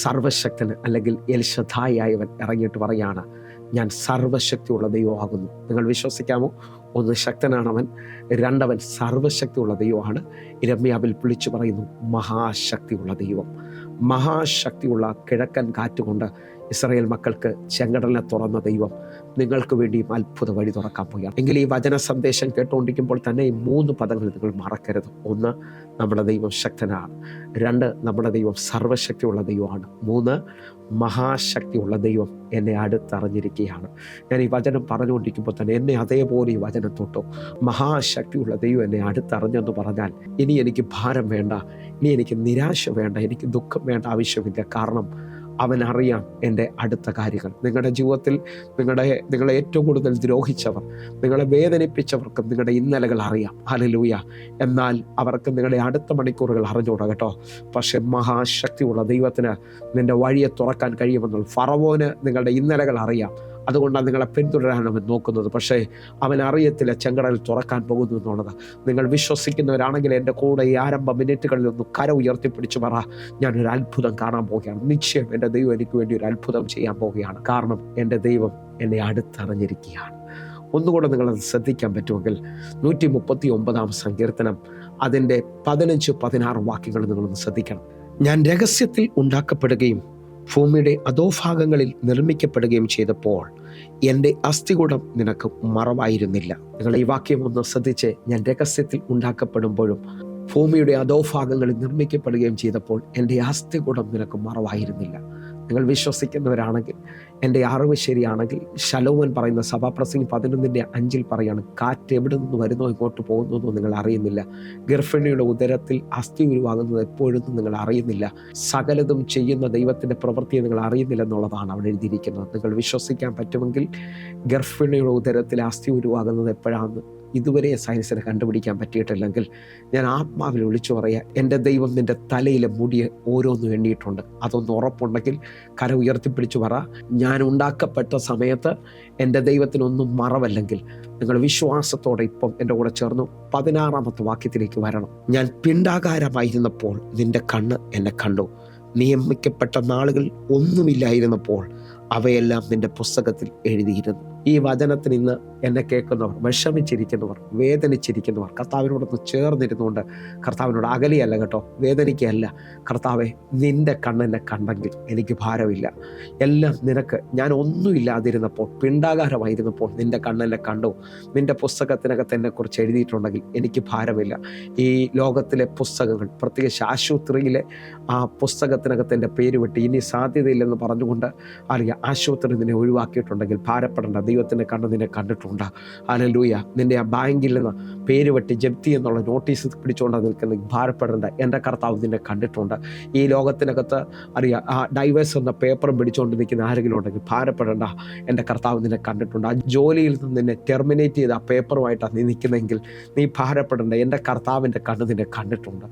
സർവശക്തൻ അല്ലെങ്കിൽ എൽ ശദ്ദായി ആയവൻ ഇറങ്ങിയിട്ട് പറയാണ്, ഞാൻ സർവശക്തിയുള്ള ദൈവമാകുന്നു. നിങ്ങൾ വിശ്വസിക്കാമോ? ഒന്ന്, ശക്തനാണവൻ. 2, അവൻ സർവശക്തിയുള്ള ദൈവമാണ്. ഇരമ്യാവിൽ വിളിച്ചു പറയുന്നു, മഹാശക്തിയുള്ള ദൈവം. മഹാശക്തിയുള്ള കിഴക്കൻ കാറ്റുകൊണ്ട് ഇസ്രായേൽ മക്കൾക്ക് ചെങ്കടലിനെ തുറന്ന ദൈവം നിങ്ങൾക്ക് വേണ്ടിയും അത്ഭുത വഴി തുറക്കാൻ പോവുകയാണ്. എങ്കിൽ ഈ വചന സന്ദേശം കേട്ടുകൊണ്ടിരിക്കുമ്പോൾ തന്നെ ഈ 3 പദങ്ങൾ നിങ്ങൾ മറക്കരുത്. ഒന്ന്, നമ്മുടെ ദൈവം ശക്തനാണ്. 2, നമ്മുടെ ദൈവം സർവശക്തിയുള്ള ദൈവമാണ്. 3, മഹാശക്തിയുള്ള ദൈവം എന്നെ അടുത്തറിഞ്ഞിരിക്കുകയാണ്. ഞാൻ ഈ വചനം പറഞ്ഞുകൊണ്ടിരിക്കുമ്പോൾ തന്നെ എന്നെ അതേപോലെ ഈ വചനം തൊട്ടു. മഹാശക്തിയുള്ള ദൈവം എന്നെ അടുത്തറിഞ്ഞെന്ന് പറഞ്ഞാൽ ഇനി എനിക്ക് ഭാരം വേണ്ട, ഇനി എനിക്ക് നിരാശ വേണ്ട, എനിക്ക് ദുഃഖം വേണ്ട ആവശ്യമില്ല. കാരണം അവനറിയാം എൻ്റെ അടുത്ത കാര്യങ്ങൾ. നിങ്ങളുടെ ജീവിതത്തിൽ നിങ്ങളെ ഏറ്റവും കൂടുതൽ ദ്രോഹിച്ചവർ, നിങ്ങളെ വേദനിപ്പിച്ചവർക്കും നിങ്ങളുടെ ഇന്നലകൾ അറിയാം. ഹല്ലേലൂയ. എന്നാൽ അവർക്ക് നിങ്ങളുടെ അടുത്ത മണിക്കൂറുകൾ അറിഞ്ഞൂടാ കേട്ടോ. പക്ഷെ മഹാശക്തിയുള്ള ദൈവത്തിന് നിൻ്റെ വഴിയെ തുറക്കാൻ കഴിയുമെന്നുള്ള ഫറവോന് നിങ്ങളുടെ ഇന്നലകൾ അറിയാം. അതുകൊണ്ടാണ് നിങ്ങളെ പിന്തുടരാൻ അവൻ നോക്കുന്നത്. പക്ഷേ അവൻ അറിയത്തില്ല ചെങ്കടൽ തുറക്കാൻ പോകുന്നു എന്നുള്ളത്. നിങ്ങൾ വിശ്വസിക്കുന്നവരാണെങ്കിൽ എൻ്റെ കൂടെ ഈ ആരംഭ മിനിറ്റുകളിൽ ഒന്ന് കര ഉയർത്തിപ്പിടിച്ച് പറ, ഞാനൊരു അത്ഭുതം കാണാൻ പോവുകയാണ്. നിശ്ചയം എൻ്റെ ദൈവം എനിക്ക് വേണ്ടി ഒരു അത്ഭുതം ചെയ്യാൻ പോവുകയാണ്. കാരണം എൻ്റെ ദൈവം എന്നെ അടുത്തറിഞ്ഞിരിക്കുകയാണ്. ഒന്നുകൂടെ നിങ്ങളത് ശ്രദ്ധിക്കാൻ പറ്റുമെങ്കിൽ 139-ാം സങ്കീർത്തനം അതിൻ്റെ 15-16 വാക്യങ്ങൾ നിങ്ങളൊന്ന് ശ്രദ്ധിക്കണം. ഞാൻ രഹസ്യത്തിൽ ഉണ്ടാക്കപ്പെടുകയും ഭൂമിയുടെ അധോഭാഗങ്ങളിൽ നിർമ്മിക്കപ്പെടുകയും ചെയ്തപ്പോൾ എൻ്റെ അസ്ഥികൂടം നിനക്ക് മറവായിരുന്നില്ല. നിങ്ങൾ ഈ വാക്യം ഒന്ന് ശ്രദ്ധിച്ച്, ഞാൻ രഹസ്യത്തിൽ ഉണ്ടാക്കപ്പെടുമ്പോഴും ഭൂമിയുടെ അധോഭാഗങ്ങളിൽ നിർമ്മിക്കപ്പെടുകയും ചെയ്തപ്പോൾ എൻ്റെ അസ്ഥികൂടം നിനക്ക് മറവായിരുന്നില്ല. നിങ്ങൾ വിശ്വസിക്കുന്നവരാണെങ്കിൽ, എൻ്റെ അറിവ് ശരിയാണെങ്കിൽ, ശലോമോൻ പറയുന്ന സഭാപ്രസംഗം 11:5 പറയാണ്, കാറ്റ് എവിടെ നിന്ന് വരുന്നോ ഇങ്ങോട്ട് പോകുന്നതെന്നും നിങ്ങൾ അറിയുന്നില്ല. ഗർഭിണിയുടെ ഉദരത്തിൽ അസ്ഥി ഉരുവാകുന്നത് എപ്പോഴൊന്നും നിങ്ങൾ അറിയുന്നില്ല. സകലതും ചെയ്യുന്ന ദൈവത്തിൻ്റെ പ്രവൃത്തിയെ നിങ്ങൾ അറിയുന്നില്ല എന്നുള്ളതാണ് അവിടെ എഴുതിയിരിക്കുന്നത്. നിങ്ങൾ വിശ്വസിക്കാൻ പറ്റുമെങ്കിൽ ഗർഭിണിയുടെ ഉദരത്തിൽ അസ്ഥി ഉരുവാകുന്നത് എപ്പോഴാണെന്ന് ഇതുവരെ സയൻസിന് കണ്ടുപിടിക്കാൻ പറ്റിയിട്ടില്ലെങ്കിൽ ഞാൻ ആത്മാവിൽ വിളിച്ചു പറയുക, എൻ്റെ ദൈവം നിൻ്റെ തലയിലെ മുടിയെ ഓരോന്നും എണ്ണിയിട്ടുണ്ട്. അതൊന്ന് ഉറപ്പുണ്ടെങ്കിൽ കര ഉയർത്തിപ്പിടിച്ചു പറ, ഞാൻ ഉണ്ടാക്കപ്പെട്ട സമയത്ത് എൻ്റെ ദൈവത്തിനൊന്നും മറവല്ലെങ്കിൽ നിങ്ങൾ വിശ്വാസത്തോടെ ഇപ്പം എൻ്റെ കൂടെ ചേർന്നു 16ാമത്തെ വാക്യത്തിലേക്ക് വരണം. ഞാൻ പിണ്ഡാകാരമായിരുന്നപ്പോൾ നിൻ്റെ കണ്ണ് എന്നെ കണ്ടു. നിയമിക്കപ്പെട്ട നാളുകൾ ഒന്നുമില്ലായിരുന്നപ്പോൾ അവയെല്ലാം നിന്റെ പുസ്തകത്തിൽ എഴുതിയിരുന്നു. ഈ വചനത്തിന് ഇന്ന് എന്നെ കേൾക്കുന്നവർ, വിഷമിച്ചിരിക്കുന്നവർ, വേദനിച്ചിരിക്കുന്നവർ, കർത്താവിനോടൊന്ന് ചേർന്നിരുന്നുകൊണ്ട്, കർത്താവിനോട് അകലെയല്ല കേട്ടോ, വേദനിക്കുകയല്ല, കർത്താവെ നിൻ്റെ കണ്ണെന്നെ കണ്ടെങ്കിൽ എനിക്ക് ഭാരമില്ല. എല്ലാം നിനക്ക്, ഞാൻ ഒന്നുമില്ലാതിരുന്നപ്പോൾ, പിണ്ഡാകാരമായിരുന്നപ്പോൾ നിൻ്റെ കണ്ണെന്നെ കണ്ടു. നിൻ്റെ പുസ്തകത്തിനകത്ത് എന്നെക്കുറിച്ച് എഴുതിയിട്ടുണ്ടെങ്കിൽ എനിക്ക് ഭാരമില്ല. ഈ ലോകത്തിലെ പുസ്തകങ്ങൾ, പ്രത്യേകിച്ച് ആശുപത്രിയിലെ ആ പുസ്തകത്തിനകത്ത് എൻ്റെ പേര് വിട്ട് ഇനി സാധ്യതയില്ലെന്ന് പറഞ്ഞുകൊണ്ട് അല്ലെങ്കിൽ ആശുപത്രി നിന്നെ ഒഴിവാക്കിയിട്ടുണ്ടെങ്കിൽ ഭാരപ്പെടേണ്ട. ദൈവത്തിൻ്റെ കണ്ണ് നിന്നെ കണ്ടിട്ടുണ്ട്. ഹല്ലേലൂയ. നിൻ്റെ ആ ബാങ്കിൽ നിന്ന് പേര് വെട്ടി ജപ്തി എന്നുള്ള നോട്ടീസ് പിടിച്ചുകൊണ്ട് നിൽക്കുന്ന ഭാരപ്പെടേണ്ട. എൻ്റെ കർത്താവ് നിന്നെ കണ്ടിട്ടുണ്ട്. ഈ ലോകത്തിനകത്ത് ആ ഡൈവേഴ്സ് എന്ന പേപ്പറും പിടിച്ചുകൊണ്ട് നിൽക്കുന്ന ആരെങ്കിലും ഉണ്ടെങ്കിൽ ഭാരപ്പെടേണ്ട. എൻ്റെ കർത്താവ് നിന്നെ കണ്ടിട്ടുണ്ട്. ആ ജോലിയിൽ നിന്ന് നിന്നെ ടെർമിനേറ്റ് ചെയ്ത് ആ പേപ്പറുമായിട്ടാണ് നീ നിൽക്കുന്നെങ്കിൽ നീ ഭാരപ്പെടേണ്ട. എൻ്റെ കർത്താവിൻ്റെ കണ്ണ് നിന്നെ കണ്ടിട്ടുണ്ട്.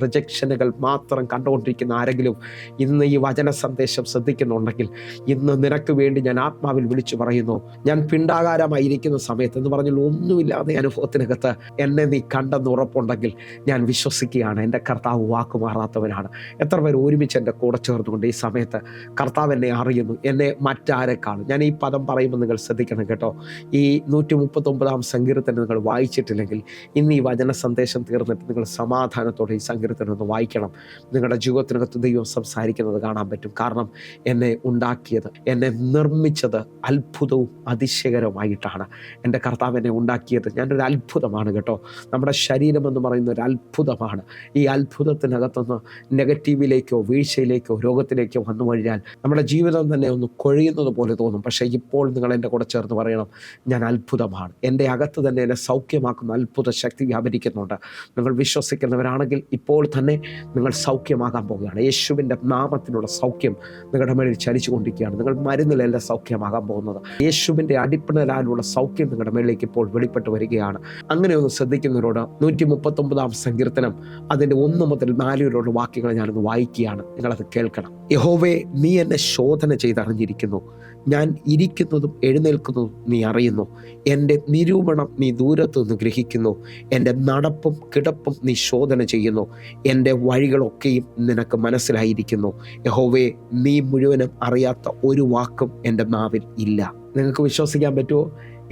റിജക്ഷനുകൾ മാത്രം കണ്ടുകൊണ്ടിരിക്കുന്ന ആരെങ്കിലും ഇന്ന് ഈ വചന സന്ദേശം ശ്രദ്ധിക്കുന്നുണ്ടെങ്കിൽ ഇന്ന് നിനക്ക് വേണ്ടി ഞാൻ ആത്മാവിൽ വിളിച്ചു പറയുന്നു, ഞാൻ പിണ്ഡാകാരമായിരിക്കുന്ന സമയത്ത് എന്ന് പറഞ്ഞാൽ ഒന്നുമില്ലാതെ അനുഭവത്തിനകത്ത് എന്നെ നീ കണ്ടെന്ന് ഉറപ്പുണ്ടെങ്കിൽ ഞാൻ വിശ്വസിക്കുകയാണ്, എൻ്റെ കർത്താവ് വാക്കുമാറാത്തവനാണ്. എത്ര പേർ ഒരുമിച്ച് എൻ്റെ കൂടെ ചേർന്നുകൊണ്ട് ഈ സമയത്ത് കർത്താവ് എന്നെ അറിയുന്നു, എന്നെ മറ്റാരെക്കാളും. ഞാൻ ഈ പദം പറയുമ്പോൾ നിങ്ങൾ ശ്രദ്ധിക്കണം കേട്ടോ. ഈ 139 സങ്കീർത്തനം നിങ്ങൾ വായിച്ചിട്ടില്ലെങ്കിൽ ഇന്ന് ഈ വചന സന്ദേശം തീർന്നിട്ട് നിങ്ങൾ സമാധാനത്തോടെ ഈ സങ്കീർത്തനം ഒന്ന് വായിക്കണം. നിങ്ങളുടെ ജീവിതത്തിനകത്ത് ദൈവം സംസാരിക്കുന്നത് കാണാൻ പറ്റും. കാരണം എന്നെ ഉണ്ടാക്കിയത്, എന്നെ നിർമ്മിച്ചത് അത്ഭുതവും അതിശയകരമായിട്ടാണ്. എൻ്റെ കർത്താവ് എന്നെ ഉണ്ടാക്കിയത് ഞാനൊരു അത്ഭുതമാണ് കേട്ടോ. നമ്മുടെ ശരീരം എന്ന് പറയുന്ന ഒരു അത്ഭുതമാണ്. ഈ അത്ഭുതത്തിനകത്തുനിന്ന് നെഗറ്റീവിലേക്കോ വീഴ്ചയിലേക്കോ രോഗത്തിലേക്കോ വന്നു കഴിഞ്ഞാൽ നമ്മുടെ ജീവിതം തന്നെ ഒന്ന് കൊഴിയുന്നത് പോലെ തോന്നും. പക്ഷേ ഇപ്പോൾ നിങ്ങൾ എൻ്റെ കൂടെ ചേർന്ന് പറയണം, ഞാൻ അത്ഭുതമാണ്. എൻ്റെ അകത്ത് തന്നെ എന്നെ സൗഖ്യമാക്കുന്ന അത്ഭുത ശക്തി വ്യാപരിക്കുന്നുണ്ട്. നിങ്ങൾ വിശ്വസിക്കുന്നവരാണെങ്കിൽ ഇപ്പോൾ തന്നെ നിങ്ങൾ സൗഖ്യമാകാൻ പോവുകയാണ്. യേശുവിൻ്റെ നാമത്തിലുള്ള സൗഖ്യം നിങ്ങളുടെ മേളിൽ ചലിച്ചുകൊണ്ടിരിക്കുകയാണ്. നിങ്ങൾ മരുന്നിലല്ല സൗഖ്യമാകാൻ പോകുന്നത്. യേശുവിൻ്റെ അടിപ്പിണരാലുള്ള സൗഖ്യം നിങ്ങളുടെ മേളിലേക്ക് ഇപ്പോൾ വെളിപ്പെട്ട് വരികയാണ്. അങ്ങനെ ഒന്ന് ശ്രദ്ധിക്കുന്നവരോട് 139 സങ്കീർത്തനം അതിൻ്റെ 1 മുതൽ 4 വരെയുള്ള വാക്യങ്ങൾ ഞാനൊന്ന് വായിക്കുകയാണ്. നിങ്ങളത് കേൾക്കണം. യഹോവേ, നീ എന്നെ ശോധന ചെയ്തറിഞ്ഞിരിക്കുന്നു. ഞാൻ ഇരിക്കുന്നതും എഴുന്നേൽക്കുന്നതും നീ അറിയുന്നു. എൻ്റെ നിരൂപണം നീ ദൂരത്തു നിന്ന് ഗ്രഹിക്കുന്നു. എൻ്റെ നടപ്പും കിടപ്പും നീ ശോധന ചെയ്യുന്നു. എൻ്റെ വഴികളൊക്കെയും നിനക്ക് മനസ്സിലായിരിക്കുന്നു. യഹോവേ, നീ മുഴുവനും അറിയാത്ത ഒരു വാക്കും എൻ്റെ നാവിൽ ഇല്ല. നിങ്ങൾക്ക് വിശ്വസിക്കാൻ പറ്റുമോ?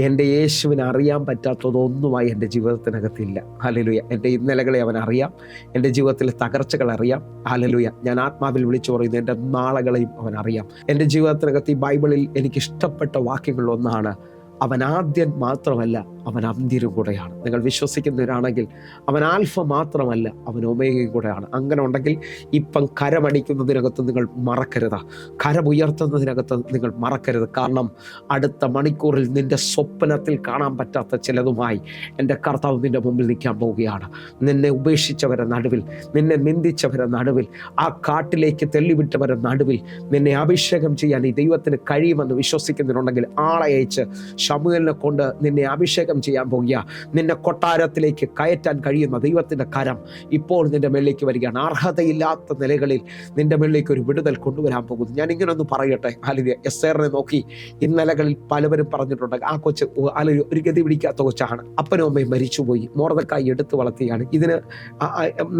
എൻ്റെ യേശുവിനെ അറിയാൻ പറ്റാത്തതൊന്നുമായി എൻ്റെ ജീവിതത്തിനകത്തില്ല. ഹല്ലേലൂയ. എൻ്റെ ഇന്നലകളെ അവൻ അറിയാം, എൻ്റെ ജീവിതത്തിലെ തകർച്ചകൾ അറിയാം. ഹല്ലേലൂയ. ഞാൻ ആത്മാവിൽ വിളിച്ചു പറയുന്നു, എൻ്റെ നാളുകളെയും അവൻ അറിയാം. എൻ്റെ ജീവിതത്തിനകത്ത് ഈ ബൈബിളിൽ എനിക്ക് ഇഷ്ടപ്പെട്ട വാക്യങ്ങളിലൊന്നാണ്, അവൻ ആദ്യൻ മാത്രമല്ല, അവൻ അന്ത്യനും കൂടെയാണ്. നിങ്ങൾ വിശ്വസിക്കുന്നവരാണെങ്കിൽ അവൻ ആൽഫ മാത്രമല്ല, അവൻ ഒമേഗയും കൂടെയാണ്. അങ്ങനെ ഉണ്ടെങ്കിൽ ഇപ്പം കരമടിക്കുന്നതിനകത്ത് നിങ്ങൾ മറക്കരുത്, കരമുയർത്തുന്നതിനകത്ത് നിങ്ങൾ മറക്കരുത്. കാരണം അടുത്ത മണിക്കൂറിൽ നിൻ്റെ സ്വപ്നത്തിൽ കാണാൻ പറ്റാത്ത ചിലതുമായി എൻ്റെ കർത്താവ് നിൻ്റെ മുമ്പിൽ നിൽക്കാൻ പോവുകയാണ്. നിന്നെ ഉപേക്ഷിച്ചവരെ നടുവിൽ, നിന്നെ നിന്ദിച്ചവരെ നടുവിൽ, ആ കാട്ടിലേക്ക് തെള്ളിവിട്ടവരെ നടുവിൽ നിന്നെ അഭിഷേകം ചെയ്യാൻ ഈ ദൈവത്തിന് കഴിയുമെന്ന് വിശ്വസിക്കുന്നുണ്ടെങ്കിൽ ആളെ അയച്ച് ശമൂവേലിനെ കൊണ്ട് നിന്നെ അഭിഷേകം ചെയ്യാൻ പോകുക. നിന്നെ കൊട്ടാരത്തിലേക്ക് കയറ്റാൻ കഴിയുന്ന ദൈവത്തിൻ്റെ കരം ഇപ്പോൾ നിന്റെ മേളിലേക്ക് വരികയാണ്. അർഹതയില്ലാത്ത നിലകളിൽ നിന്റെ മേളിലേക്ക് ഒരു വിടുതൽ കൊണ്ടുവരാൻ പോകുന്നു. ഞാൻ ഇങ്ങനെ ഒന്ന് പറയട്ടെ. ഹല്ലേലൂയ. എസ്തേറിനെ നോക്കി ഇന്നലകളിൽ പലവരും പറഞ്ഞിട്ടുണ്ട്, ആ കൊച്ച് ഒരു ഗതി പിടിക്കാത്ത കൊച്ചാണ്, അപ്പനും അമ്മയും മരിച്ചുപോയി, മോർദെഖായി എടുത്തു വളർത്തിയാണ്. ഇതിന്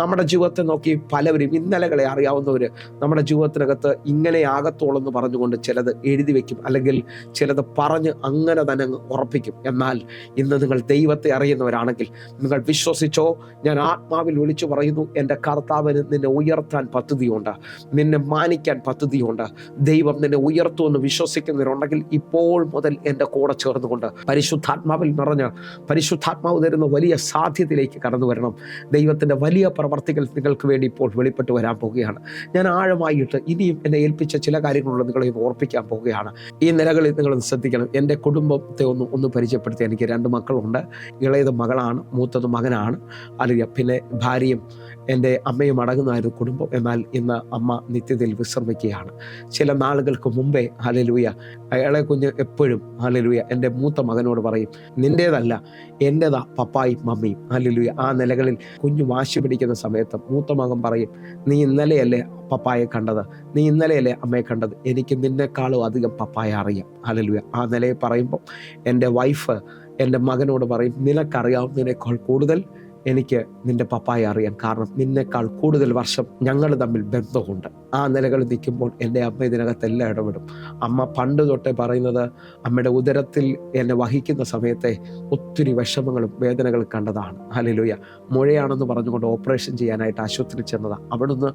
നമ്മുടെ ജീവിതത്തെ നോക്കി പലവരും ഇന്നലകളെ അറിയാവുന്നവർ നമ്മുടെ ജീവിതത്തിനകത്ത് ഇങ്ങനെ ആകത്തോളം എന്ന് പറഞ്ഞുകൊണ്ട് ചിലത് എഴുതി വയ്ക്കും, അല്ലെങ്കിൽ ചിലത് പറഞ്ഞ് അങ്ങനെ തന്നെ ഉറപ്പിക്കും. എന്നാൽ ഇന്ന് നിങ്ങൾ ദൈവത്തെ അറിയുന്നവരാണെങ്കിൽ നിങ്ങൾ വിശ്വസിച്ചോ, ഞാൻ ആത്മാവിൽ വിളിച്ചു പറയുന്നു, എൻ്റെ കർത്താവിന് നിന്നെ ഉയർത്താൻ പദ്ധതിയുണ്ട്, നിന്നെ മാനിക്കാൻ പദ്ധതിയുണ്ട്. ദൈവം നിന്നെ ഉയർത്തുമെന്ന് വിശ്വസിക്കുന്നവരുണ്ടെങ്കിൽ ഇപ്പോൾ മുതൽ എൻ്റെ കൂടെ ചേർന്നുകൊണ്ട് പരിശുദ്ധാത്മാവിൽ നിറഞ്ഞ് പരിശുദ്ധാത്മാവ് തരുന്ന വലിയ സാധ്യതയിലേക്ക് കടന്നു വരണം. ദൈവത്തിൻ്റെ വലിയ പ്രവർത്തികൾ നിങ്ങൾക്ക് വേണ്ടി ഇപ്പോൾ വെളിപ്പെട്ട് വരാൻ പോവുകയാണ്. ഞാൻ ആഴമായിട്ട് ഇനിയും എന്നെ ഏൽപ്പിച്ച ചില കാര്യങ്ങളുള്ള നിങ്ങളെ ഓർപ്പിക്കാൻ പോവുകയാണ്. ഈ നിലകളിൽ നിങ്ങളൊന്ന് ശ്രദ്ധിക്കണം. എൻ്റെ കുടുംബത്തെ ഒന്ന് പരിചയപ്പെടുത്തി എനിക്ക് 2 മക്കളുണ്ട്. ഇളയത് മകളാണ്, മൂത്തത് മകനാണ്. അല്ലെങ്കിൽ പിന്നെ ഭാര്യയും എൻ്റെ അമ്മയും അടങ്ങുന്നതായിരുന്നു കുടുംബം. എന്നാൽ ഇന്ന് അമ്മ നിത്യതയിൽ വിശ്രമിക്കുകയാണ്. ചില നാളുകൾക്ക് മുമ്പേ ഹല്ലേലൂയ ഇളയ കുഞ്ഞ് എപ്പോഴും ഹല്ലേലൂയ എൻ്റെ മൂത്ത മകനോട് പറയും, നിൻ്റേതല്ല എൻ്റെതാ പപ്പായും മമ്മിയും. ഹല്ലേലൂയ ആ നിലകളിൽ കുഞ്ഞു വാശി പിടിക്കുന്ന സമയത്ത് മൂത്ത മകൻ പറയും, നീ ഇന്നലെയല്ലേ പപ്പായെ കണ്ടത്, നീ ഇന്നലെയല്ലേ അമ്മയെ കണ്ടത്, എനിക്ക് നിന്നെക്കാളും അധികം പപ്പായെ അറിയാം. ഹല്ലേലൂയ ആ നിലയിൽ പറയുമ്പോൾ എൻ്റെ വൈഫ് എൻ്റെ മകനോട് പറയും, നിനക്കറിയാവുന്നതിനേക്കാൾ കൂടുതൽ എനിക്ക് നിൻ്റെ പപ്പായെ അറിയാം, കാരണം നിന്നെക്കാൾ കൂടുതൽ വർഷം ഞങ്ങൾ തമ്മിൽ ബന്ധമുണ്ട്. ആ നിലകളിൽ നിൽക്കുമ്പോൾ എൻ്റെ അമ്മ ഇതിനകത്തെല്ലാം ഇടപെടും. അമ്മ പണ്ട് തൊട്ടേ പറയുന്നത്, അമ്മയുടെ ഉദരത്തിൽ എന്നെ വഹിക്കുന്ന സമയത്തെ ഒത്തിരി വിഷമങ്ങളും വേദനകളും കണ്ടതാണ്. ഹല്ലേലൂയ മുഴയാണെന്ന് പറഞ്ഞുകൊണ്ട് ഓപ്പറേഷൻ ചെയ്യാനായിട്ട് ആശുപത്രിയിൽ ചെന്നതാണ്. അവിടുന്ന്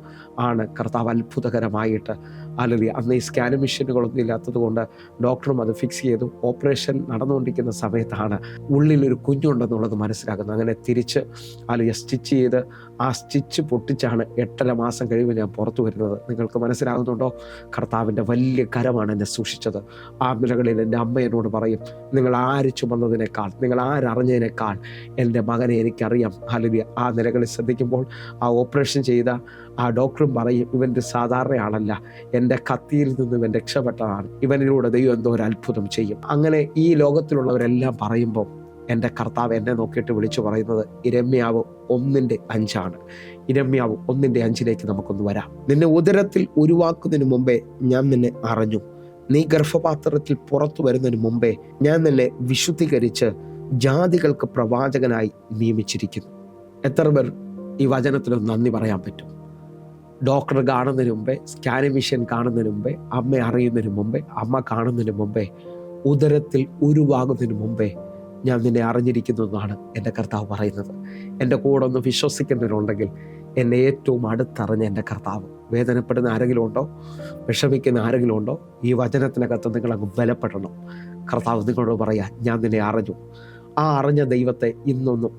ആണ് കർത്താവ് അത്ഭുതകരമായിട്ട് ഹല്ലേലൂയ അന്ന് ഈ സ്കാൻ മെഷീനുകളൊന്നും ഇല്ലാത്തത് കൊണ്ട് ഡോക്ടറും അത് ഫിക്സ് ചെയ്തു. ഓപ്പറേഷൻ നടന്നുകൊണ്ടിരിക്കുന്ന സമയത്താണ് ഉള്ളിലൊരു കുഞ്ഞുണ്ടെന്നുള്ളത് മനസ്സിലാക്കുന്നത്. അങ്ങനെ തിരിച്ച് അല്ലെങ്കിൽ സ്റ്റിച്ച് ചെയ്ത് ആ സ്റ്റിച്ച് പൊട്ടിച്ചാണ് 8.5 മാസം കഴിയുമ്പോൾ ഞാൻ പുറത്തു വരുന്നത്. നിങ്ങൾക്ക് മനസ്സിലാകുന്നുണ്ടോ? കർത്താവിൻ്റെ വലിയ കരമാണ് എന്നെ സൂക്ഷിച്ചത്. ആ നിലകളിൽ എൻ്റെ അമ്മ എന്നോട് പറയും, നിങ്ങൾ ആര് ചുമന്നതിനേക്കാൾ, നിങ്ങൾ ആരറിഞ്ഞതിനേക്കാൾ എൻ്റെ മകനെ എനിക്കറിയാം. ഹല്ലേലൂയ ആ നിലകളിൽ ശ്രദ്ധിക്കുമ്പോൾ ആ ഓപ്പറേഷൻ ചെയ്ത ആ ഡോക്ടറും പറയും, ഇവൻ്റെ സാധാരണ ആളല്ല, എൻ്റെ കത്തിയിൽ നിന്ന് ഇവൻ രക്ഷപ്പെട്ടതാണ്, ഇവനിലൂടെ ദൈവം എന്തോ ഒരു അത്ഭുതം ചെയ്യും. അങ്ങനെ ഈ ലോകത്തിലുള്ളവരെല്ലാം പറയുമ്പോൾ എൻ്റെ കർത്താവ് എന്നെ നോക്കിയിട്ട് വിളിച്ചു പറയുന്നത് ഇരമ്യാവ് 1:5 ഇരമ്യാവ് 1:5 നമുക്കൊന്ന് വരാം. നിന്നെ ഉദരത്തിൽ ഉരുവാക്കുന്നതിന് മുമ്പേ ഞാൻ നിന്നെ അറിഞ്ഞു, നീ ഗർഭപാത്രത്തിൽ പുറത്തു വരുന്നതിന് മുമ്പേ ഞാൻ നിന്നെ വിശുദ്ധീകരിച്ച് ജാതികൾക്ക് പ്രവാചകനായി നിയമിച്ചിരിക്കുന്നു. എത്ര പേർ ഈ വചനത്തിനൊന്ന് നന്ദി പറയാൻ പറ്റും? ഡോക്ടർ കാണുന്നതിന് മുമ്പേ, സ്കാനിങ് മെഷീൻ കാണുന്നതിന് മുമ്പേ, അമ്മ അറിയുന്നതിന് മുമ്പേ, അമ്മ കാണുന്നതിന് മുമ്പേ, ഉദരത്തിൽ ഉരുവാകുന്നതിന് മുമ്പേ ഞാൻ നിന്നെ അറിഞ്ഞിരിക്കുന്നതാണ് എൻ്റെ കർത്താവ് പറയുന്നത്. എൻ്റെ കൂടെ ഒന്ന് വിശ്വസിക്കുന്നവരുണ്ടെങ്കിൽ എന്നെ ഏറ്റവും അടുത്തറിഞ്ഞ എൻ്റെ കർത്താവ്. വേദനപ്പെടുന്ന ആരെങ്കിലും ഉണ്ടോ? വിഷമിക്കുന്ന ആരെങ്കിലും ഉണ്ടോ? ഈ വചനത്തിനകത്ത് നിങ്ങളങ്ങ് ബലപ്പെടണം. കർത്താവ് നിങ്ങളോട് പറയാം, ഞാൻ നിന്നെ അറിഞ്ഞു. ആ അറിഞ്ഞ ദൈവത്തെ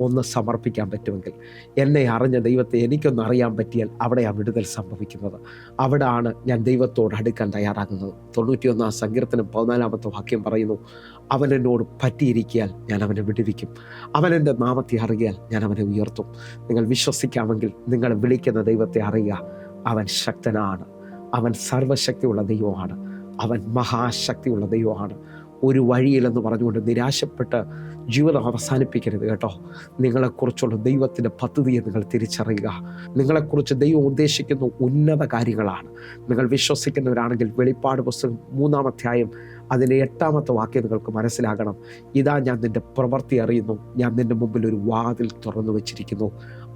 ഒന്ന് സമർപ്പിക്കാൻ പറ്റുമെങ്കിൽ, എന്നെ അറിഞ്ഞ ദൈവത്തെ എനിക്കൊന്ന് അറിയാൻ പറ്റിയാൽ അവിടെയാണ് വിടുതൽ സംഭവിക്കുന്നത്. അവിടെയാണ് ഞാൻ ദൈവത്തോട് അടുക്കാൻ തയ്യാറാകുന്നത്. 91 സങ്കീർത്തനം 14 വാക്യം പറയുന്നു, അവൻ എന്നോട് പറ്റിയിരിക്കിയാൽ ഞാൻ അവനെ വിടുവിക്കും, അവൻ എൻ്റെ നാമത്തെ അറിയാൽ ഞാൻ അവനെ ഉയർത്തും. നിങ്ങൾ വിശ്വസിക്കാമെങ്കിൽ നിങ്ങൾ വിളിക്കുന്ന ദൈവത്തെ അറിയുക. അവൻ ശക്തനാണ്, അവൻ സർവശക്തിയുള്ള ദൈവമാണ്, അവൻ മഹാശക്തിയുള്ള ദൈവമാണ്. ഒരു വഴിയിലെന്ന് പറഞ്ഞുകൊണ്ട് നിരാശപ്പെട്ട് ജീവിതം അവസാനിപ്പിക്കരുത് കേട്ടോ. നിങ്ങളെക്കുറിച്ചുള്ള ദൈവത്തിൻ്റെ പദ്ധതിയെ നിങ്ങൾ തിരിച്ചറിയുക. നിങ്ങളെക്കുറിച്ച് ദൈവം ഉദ്ദേശിക്കുന്ന ഉന്നത കാര്യങ്ങളാണ്. നിങ്ങൾ വിശ്വസിക്കുന്നവരാണെങ്കിൽ വെളിപ്പാട് പുസ്തകം 3-ാം അധ്യായം അതിൻ്റെ 8-ാമത്തെ വാക്യം നിങ്ങൾക്ക് മനസ്സിലാകണം. ഇതാ ഞാൻ നിൻ്റെ പ്രവൃത്തി അറിയുന്നു, ഞാൻ നിൻ്റെ മുമ്പിൽ ഒരു വാതിൽ തുറന്നു വച്ചിരിക്കുന്നു,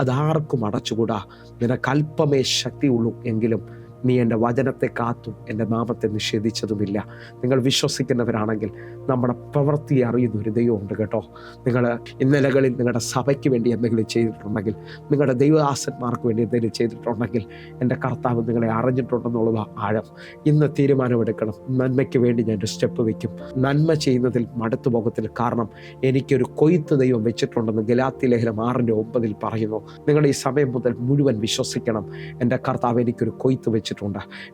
അതാർക്കും അടച്ചുകൂടാ. നിനക്ക് അല്പമേ ശക്തിയുള്ളൂ, എങ്കിലും നീ എൻ്റെ വചനത്തെ കാത്തു എൻ്റെ നാമത്തെ നിഷേധിച്ചതുമില്ല. നിങ്ങൾ വിശ്വസിക്കുന്നവരാണെങ്കിൽ നമ്മുടെ പ്രവൃത്തിയെ അറിയുന്ന ഒരു ദൈവമുണ്ട് കേട്ടോ. നിങ്ങൾ ഇന്നലകളിൽ നിങ്ങളുടെ സഭയ്ക്ക് വേണ്ടി എന്തെങ്കിലും ചെയ്തിട്ടുണ്ടെങ്കിൽ, നിങ്ങളുടെ ദൈവദാസന്മാർക്ക് വേണ്ടി എന്തെങ്കിലും ചെയ്തിട്ടുണ്ടെങ്കിൽ, എൻ്റെ കർത്താവ് നിങ്ങളെ അറിഞ്ഞിട്ടുണ്ടെന്നുള്ളത് ആഴം. ഇന്ന് തീരുമാനമെടുക്കണം. നന്മയ്ക്ക് വേണ്ടി ഞാനൊരു സ്റ്റെപ്പ് വയ്ക്കും. നന്മ ചെയ്യുന്നതിൽ മടുത്തു പോകത്തില്ല. കാരണം എനിക്കൊരു കൊയ്ത്ത് ദൈവം വെച്ചിട്ടുണ്ടെന്ന് ഗലാത്യ ലേഖനം 6:9 പറയുന്നു. നിങ്ങൾ ഈ സമയം മുതൽ മുഴുവൻ വിശ്വസിക്കണം. എൻ്റെ കർത്താവ് എനിക്കൊരു കൊയ്ത്ത് വെച്ചിട്ടുണ്ട്,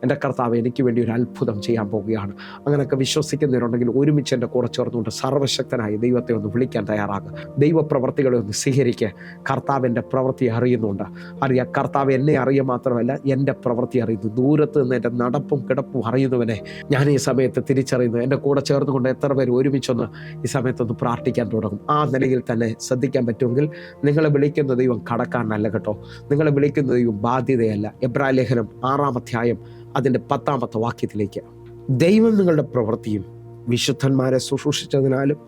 എൻ്റെ കർത്താവ് എനിക്ക് വേണ്ടി ഒരു അത്ഭുതം ചെയ്യാൻ പോവുകയാണ്. അങ്ങനെയൊക്കെ വിശ്വസിക്കുന്നവരുണ്ടെങ്കിൽ ഒരുമിച്ച് എൻ്റെ കൂടെ ചേർന്നുകൊണ്ട് സർവശക്തനായ ദൈവത്തെ ഒന്ന് വിളിക്കാൻ തയ്യാറാകുക. ദൈവപ്രവർത്തികളെ ഒന്ന് സ്വീകരിക്കുക. കർത്താവിൻ്റെ പ്രവൃത്തി അറിയുന്നുണ്ട്. അറിയാം, കർത്താവ് എന്നെ അറിയുക മാത്രമല്ല, എൻ്റെ പ്രവൃത്തി അറിയുന്നു. ദൂരത്ത് നിന്ന് എൻ്റെ നടപ്പും കിടപ്പും അറിയുന്നവനെ ഞാൻ ഈ സമയത്ത് തിരിച്ചറിയുന്നു. എൻ്റെ കൂടെ ചേർന്നുകൊണ്ട് എത്ര പേര് ഒരുമിച്ചൊന്ന് ഈ സമയത്തൊന്ന് പ്രാർത്ഥിക്കാൻ തുടങ്ങും. ആ നിലയിൽ തന്നെ ശ്രദ്ധിക്കാൻ പറ്റുമെങ്കിൽ നിങ്ങളെ വിളിക്കുന്ന ദൈവം കടക്കാരനല്ല കേട്ടോ. നിങ്ങളെ വിളിക്കുന്ന ദൈവം ബാധ്യതയല്ല. എബ്രായ ലേഖനം 6-ാം അധ്യായം അതിൻ്റെ 10-ാമത്തെ വാക്യത്തിലേക്ക്, ദൈവം നിങ്ങളുടെ പ്രവൃത്തിയും വിശുദ്ധന്മാരെ ശുശ്രൂഷിച്ചതിനാലും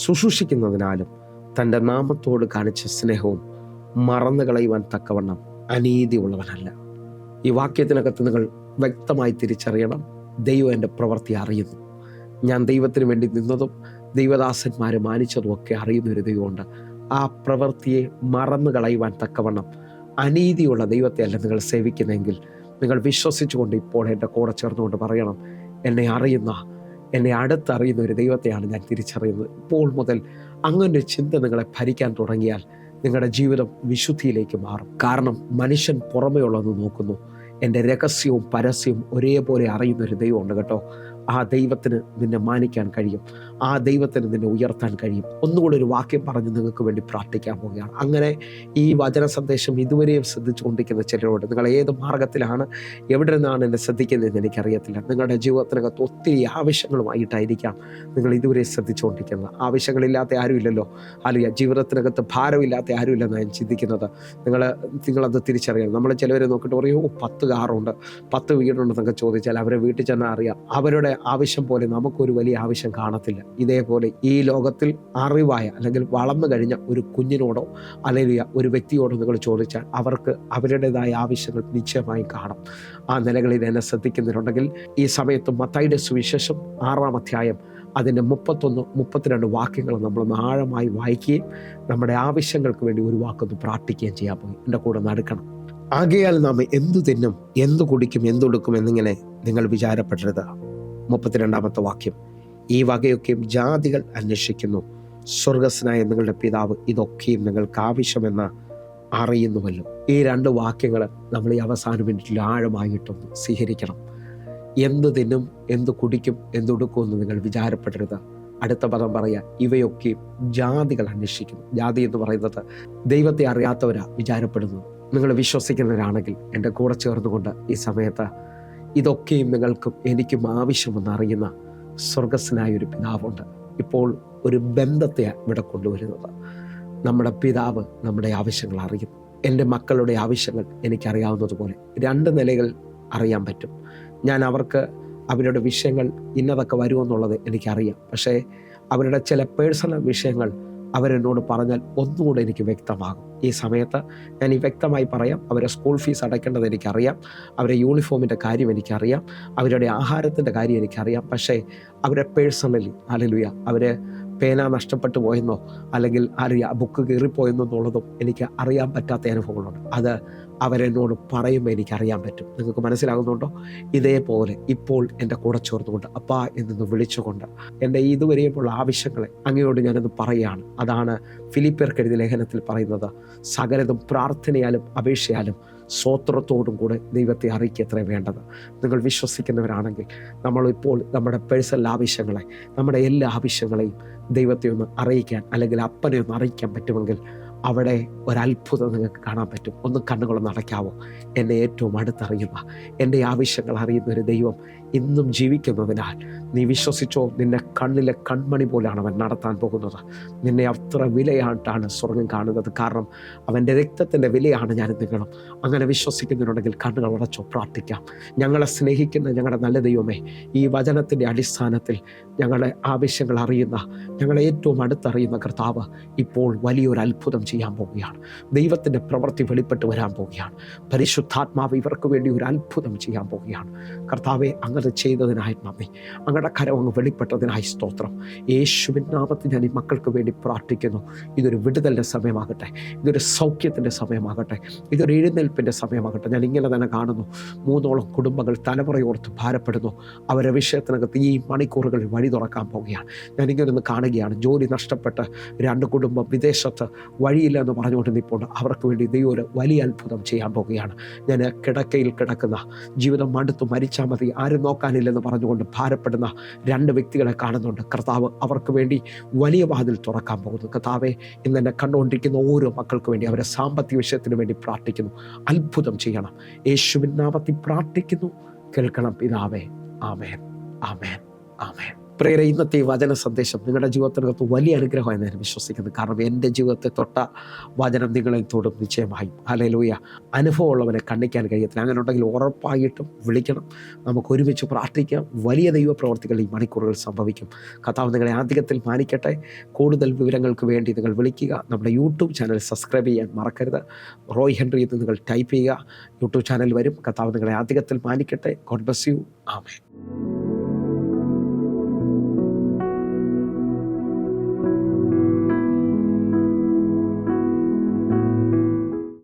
ശുശ്രൂഷിക്കുന്നതിനാലും തൻ്റെ നാമത്തോട് കാണിച്ച സ്നേഹവും മറന്നു കളയുവാൻ തക്കവണ്ണം അനീതി ഉള്ളവനല്ല. ഈ വാക്യത്തിനകത്ത് നിങ്ങൾ വ്യക്തമായി തിരിച്ചറിയണം, ദൈവം എൻ്റെ പ്രവൃത്തി അറിയുന്നു. ഞാൻ ദൈവത്തിന് വേണ്ടി നിന്നതും ദൈവദാസന്മാരെ മാനിച്ചതും ഒക്കെ അറിയുന്നൊരു ദൈവമുണ്ട്. ആ പ്രവൃത്തിയെ മറന്നു കളയുവാൻ തക്കവണ്ണം അനീതിയുള്ള ദൈവത്തെ അല്ല നിങ്ങൾ സേവിക്കുന്നെങ്കിൽ, നിങ്ങൾ വിശ്വസിച്ചുകൊണ്ട് ഇപ്പോൾ എൻ്റെ കൂടെ ചേർന്നുകൊണ്ട് പറയണം, എന്നെ അറിയുന്ന, എന്നെ അടുത്തറിയുന്ന ഒരു ദൈവത്തെയാണ് ഞാൻ തിരിച്ചറിയുന്നത്. ഇപ്പോൾ മുതൽ അങ്ങനെ ഒരു ചിന്ത നിങ്ങളെ ഭരിക്കാൻ തുടങ്ങിയാൽ നിങ്ങളുടെ ജീവിതം വിശുദ്ധിയിലേക്ക് മാറും. കാരണം മനുഷ്യൻ പുറമേ ഉള്ളതെന്ന് നോക്കുന്നു, എൻ്റെ രഹസ്യവും പരസ്യവും ഒരേപോലെ അറിയുന്നൊരു ദൈവമുണ്ട് കേട്ടോ. ആ ദൈവത്തിന് നിന്നെ മാനിക്കാൻ കഴിയും. ആ ദൈവത്തിന് നിന്നെ ഉയർത്താൻ കഴിയും. ഒന്നുകൂടി ഒരു വാക്യം പറഞ്ഞ് നിങ്ങൾക്ക് വേണ്ടി പ്രാർത്ഥിക്കാൻ പോവുകയാണ്. അങ്ങനെ ഈ വചന സന്ദേശം ഇതുവരെയും ശ്രദ്ധിച്ചുകൊണ്ടിരിക്കുന്ന ചിലരോട്, നിങ്ങൾ ഏത് മാർഗത്തിലാണ്, എവിടെ നിന്നാണ് എന്നെ ശ്രദ്ധിക്കുന്നതെന്ന് എനിക്കറിയത്തില്ല. നിങ്ങളുടെ ജീവിതത്തിനകത്ത് ഒത്തിരി ആവശ്യങ്ങളുമായിട്ടായിരിക്കാം നിങ്ങൾ ഇതുവരെ ശ്രദ്ധിച്ചുകൊണ്ടിരിക്കുന്നത്. ആവശ്യങ്ങളില്ലാത്ത ആരുമില്ലല്ലോ. അല്ലെങ്കിൽ ജീവിതത്തിനകത്ത് ഭാരമില്ലാത്ത ആരുമില്ലെന്ന് ഞാൻ ചിന്തിക്കുന്നത്. നിങ്ങളത് തിരിച്ചറിയണം. നമ്മൾ ചിലവരെ നോക്കിയിട്ട് പറയും, 10 കാറുണ്ട്, 10 വീടുണ്ടെന്നൊക്കെ ചോദിച്ചാൽ അവരെ വീട്ടിൽ ചെന്നാൽ അറിയാം, അവരുടെ ആവശ്യം പോലെ നമുക്കൊരു വലിയ ആവശ്യം കാണത്തില്ല. ഇതേപോലെ ഈ ലോകത്തിൽ അറിവായ അല്ലെങ്കിൽ വളർന്നു കഴിഞ്ഞ ഒരു കുഞ്ഞിനോടോ അല്ലെങ്കിൽ ഒരു വ്യക്തിയോടോ നിങ്ങൾ ചോദിച്ചാൽ അവർക്ക് അവരുടേതായ ആവശ്യങ്ങൾ നിശ്ചയമായും കാണും. ആ നിലകളിൽ എന്നെ ശ്രദ്ധിക്കുന്നുണ്ടെങ്കിൽ ഈ സമയത്ത് മത്തായിയുടെ സുവിശേഷം 6-ാം അധ്യായം അതിൻ്റെ 31, 32 വാക്യങ്ങൾ നമ്മളൊന്ന് ആഴമായി വായിക്കുകയും നമ്മുടെ ആവശ്യങ്ങൾക്ക് വേണ്ടി ഒരു വാക്കൊന്ന് പ്രാർത്ഥിക്കുകയും ചെയ്യാൻ പോയി എൻ്റെ കൂടെ നടക്കണം. ആകയാൽ നാം എന്തു തിന്നും, എന്തു കുടിക്കും, എന്തൊടുക്കും എന്നിങ്ങനെ നിങ്ങൾ വിചാരപ്പെടരുത്. 32-ാമത്തെ വാക്യം, ഈ വകയൊക്കെയും ജാതികൾ അന്വേഷിക്കുന്നു, സ്വർഗസ്നായ നിങ്ങളുടെ പിതാവ് ഇതൊക്കെയും നിങ്ങൾക്ക് ആവശ്യമെന്ന് അറിയുന്നുവല്ലോ. ഈ 2 വാക്യങ്ങൾ നമ്മൾ ഈ അവസാന മിനിറ്റിൽ ആഴമായിട്ടൊന്ന് സ്വീകരിക്കണം. എന്ത് തിന്നും, എന്ത് കുടിക്കും, എന്തൊടുക്കും എന്ന് നിങ്ങൾ വിചാരപ്പെടരുത്. അടുത്ത പദം പറയാം, ഇവയൊക്കെയും ജാതികൾ അന്വേഷിക്കുന്നു. ജാതി എന്ന് പറയുന്നത് ദൈവത്തെ അറിയാത്തവരാ വിചാരപ്പെടുന്നത്. നിങ്ങൾ വിശ്വസിക്കുന്നവരാണെങ്കിൽ എൻ്റെ കൂടെ ചേർന്നുകൊണ്ട് ഈ സമയത്ത് ഇതൊക്കെയും നിങ്ങൾക്കും എനിക്കും ആവശ്യമെന്ന് അറിയുന്ന സ്വർഗസ്നായ ഒരു പിതാവുണ്ട്. ഇപ്പോൾ ഒരു ബന്ധത്തെ ഇവിടെ കൊണ്ടുവരുന്നത്. നമ്മുടെ പിതാവ് നമ്മുടെ ആവശ്യങ്ങൾ അറിയുന്നു. എൻ്റെ മക്കളുടെ ആവശ്യങ്ങൾ എനിക്കറിയാവുന്നതുപോലെ 2 നിലകൾ അറിയാൻ പറ്റും. ഞാൻ അവർക്ക് അവരുടെ വിഷയങ്ങൾ ഇന്നതൊക്കെ വരുമെന്നുള്ളത് എനിക്കറിയാം. പക്ഷേ അവരുടെ ചില പേഴ്സണൽ വിഷയങ്ങൾ അവരെന്നോട് പറഞ്ഞാൽ ഒന്നുകൂടെ എനിക്ക് വ്യക്തമാകും. ഈ സമയത്ത് ഞാൻ ഈ വ്യക്തമായി പറയാം. അവരെ സ്കൂൾ ഫീസ് അടയ്ക്കേണ്ടത് എനിക്കറിയാം, അവരെ യൂണിഫോമിൻ്റെ കാര്യം എനിക്കറിയാം, അവരുടെ ആഹാരത്തിൻ്റെ കാര്യം എനിക്കറിയാം. പക്ഷേ അവരെ പേഴ്സണലി ഹല്ലേലൂയ അവർ പേന നഷ്ടപ്പെട്ടു പോയെന്നോ അല്ലെങ്കിൽ ബുക്ക് കീറിപ്പോയെന്നോ എന്നുള്ളതും എനിക്ക് അറിയാൻ പറ്റാത്ത അനുഭവങ്ങളുണ്ട്. അത് അവരെന്നോട് പറയുമ്പോൾ എനിക്കറിയാൻ പറ്റും. നിങ്ങൾക്ക് മനസ്സിലാകുന്നുണ്ടോ? ഇതേപോലെ ഇപ്പോൾ എൻ്റെ കൂടെ ചേർന്നുകൊണ്ട് അപ്പാ എന്നൊന്ന് വിളിച്ചുകൊണ്ട് എൻ്റെ ഇതുവരെയുള്ള ആവശ്യങ്ങളെ അങ്ങയോട് ഞാനത് പറയുകയാണ്. അതാണ് ഫിലിപ്പിയർക്ക് എഴുതിയ ലേഖനത്തിൽ പറയുന്നത്, സകലതും പ്രാർത്ഥനയാലും അപേക്ഷയാലും സ്തോത്രത്തോടും കൂടെ ദൈവത്തെ അറിയിക്കത്രേ വേണ്ടത്. നിങ്ങൾ വിശ്വസിക്കുന്നവരാണെങ്കിൽ നമ്മളിപ്പോൾ നമ്മുടെ പേഴ്സണൽ ആവശ്യങ്ങളെ, നമ്മുടെ എല്ലാ ആവശ്യങ്ങളെയും ദൈവത്തെ ഒന്ന് അറിയിക്കാൻ അല്ലെങ്കിൽ അപ്പനെ ഒന്ന് അറിയിക്കാൻ പറ്റുമെങ്കിൽ അവിടെ ഒരത്ഭുതം നിങ്ങൾക്ക് കാണാൻ പറ്റും. ഒന്ന് കണ്ണുകളൊന്ന് അടയ്ക്കാവോ? എന്നെ ഏറ്റവും അടുത്തറിയുക, എൻ്റെ ആവശ്യങ്ങൾ അറിയുന്ന ഒരു ദൈവം ഇന്നും ജീവിക്കുന്നതിനാൽ നീ വിശ്വസിച്ചോ, നിന്നെ കണ്ണിലെ കൺമണി പോലാണ് അവൻ നടത്താൻ പോകുന്നത്. നിന്നെ അത്ര വിലയായിട്ടാണ് സ്വർഗം കാണുന്നത്. കാരണം അവൻ്റെ രക്തത്തിൻ്റെ വിലയാണ് ഞാനും നിങ്ങളും. അങ്ങനെ വിശ്വസിക്കുന്നുണ്ടെങ്കിൽ കണ്ണുകൾ അടച്ചോ, പ്രാർത്ഥിക്കാം. ഞങ്ങളെ സ്നേഹിക്കുന്ന ഞങ്ങളുടെ നല്ല ദൈവമേ, ഈ വചനത്തിൻ്റെ അടിസ്ഥാനത്തിൽ ഞങ്ങളുടെ ആവശ്യങ്ങൾ അറിയുന്ന, ഞങ്ങളെ ഏറ്റവും അടുത്തറിയുന്ന കർത്താവ് ഇപ്പോൾ വലിയൊരു അത്ഭുതം ചെയ്യാൻ പോവുകയാണ്. ദൈവത്തിൻ്റെ പ്രവൃത്തി വെളിപ്പെട്ട് വരാൻ പോവുകയാണ്. പരിശുദ്ധാത്മാവ് ഇവർക്ക് വേണ്ടി ഒരു അത്ഭുതം ചെയ്യാൻ പോവുകയാണ്. കർത്താവെ, അങ്ങനെ ചെയ്തതിനായി നന്ദി. അങ്ങയുടെ കരം അങ്ങ് വെളിപ്പെട്ടതിനായി സ്തോത്രം. യേശുവിൻ നാമത്തിൽ ഞാൻ ഈ മക്കൾക്ക് വേണ്ടി പ്രാർത്ഥിക്കുന്നു. ഇതൊരു വിടുതലിൻ്റെ സമയമാകട്ടെ, ഇതൊരു സൗഖ്യത്തിൻ്റെ സമയമാകട്ടെ, ഇതൊരു എഴുന്നേൽപ്പിൻ്റെ സമയമാകട്ടെ. ഞാൻ ഇങ്ങനെ തന്നെ കാണുന്നു, 3ഓളം കുടുംബങ്ങൾ തലമുറയോർത്ത് ഭാരപ്പെടുന്നു. അവരുടെ വിഷയത്തിനകത്ത് ഈ മണിക്കൂറുകളിൽ വഴി തുറക്കാൻ പോവുകയാണ്. ഞാനിങ്ങനൊന്ന് കാണുകയാണ്. ജോലി നഷ്ടപ്പെട്ട് 2 കുടുംബം വിദേശത്ത് വഴിയില്ല എന്ന് പറഞ്ഞുകൊണ്ട് നിൽപ്പുണ്ട്. അവർക്ക് വേണ്ടി ദൈവം ഒരു വലിയ അത്ഭുതം ചെയ്യാൻ പോവുകയാണ്. ഞാൻ കിടക്കയിൽ കിടക്കുന്ന, ജീവിതം മടുത്തു മരിച്ചാൽ മതി, ആരും നോക്കാനില്ലെന്ന് പറഞ്ഞുകൊണ്ട് ഭാരപ്പെടുന്ന 2 വ്യക്തികളെ കാണുന്നുണ്ട്. കർത്താവ് അവർക്ക് വേണ്ടി വലിയ വാതിൽ തുറക്കാൻ പോകുന്നു. കർത്താവെ, ഇന്ന് എന്നെ കണ്ടുകൊണ്ടിരിക്കുന്ന ഓരോ മക്കൾക്ക് വേണ്ടി, അവരെ സാമ്പത്തിക വിഷയത്തിന് വേണ്ടി പ്രാർത്ഥിക്കുന്നു. അത്ഭുതം ചെയ്യണം. യേശുവിൻ നാമത്തിൽ പ്രാർത്ഥിക്കുന്നു. കേൾക്കണം പിതാവേ. ആമേൻ, ആമേൻ, ആമേൻ. പ്രിയരെ, ഇന്നത്തെ ഈ വചന സന്ദേശം നിങ്ങളുടെ ജീവിതത്തിനകത്ത് വലിയ അനുഗ്രഹമായി ഞാൻ വിശ്വസിക്കുന്നു. കാരണം എൻ്റെ ജീവിതത്തെ തൊട്ട വചനം നിങ്ങളെ തൊടും നിശ്ചയമായും. ഹല്ലേലൂയ. അനുഭവമുള്ളവനെ കണ്ണിക്കാൻ കഴിയത്തില്ല. അങ്ങനെ ഉണ്ടെങ്കിൽ ഉറപ്പായിട്ടും വിളിക്കണം. നമുക്ക് ഒരുമിച്ച് പ്രാർത്ഥിക്കാം. വലിയ ദൈവപ്രവർത്തികൾ ഈ മണിക്കൂറുകൾ സംഭവിക്കും. കർത്താവ് നിങ്ങളെ ആധിക്യത്തിൽ മാനിക്കട്ടെ. കൂടുതൽ വിവരങ്ങൾക്ക് വേണ്ടി നിങ്ങൾ വിളിക്കുക. നമ്മുടെ യൂട്യൂബ് ചാനൽ സബ്സ്ക്രൈബ് ചെയ്യാൻ മറക്കരുത്. റോയ് ഹെൻറി എന്ന് നിങ്ങൾ ടൈപ്പ് ചെയ്യുക. യൂട്യൂബ് ചാനൽ വരും. കർത്താവ് നിങ്ങളെ ആധിക്യത്തിൽ മാനിക്കട്ടെ. God bless you. ആമേൻ.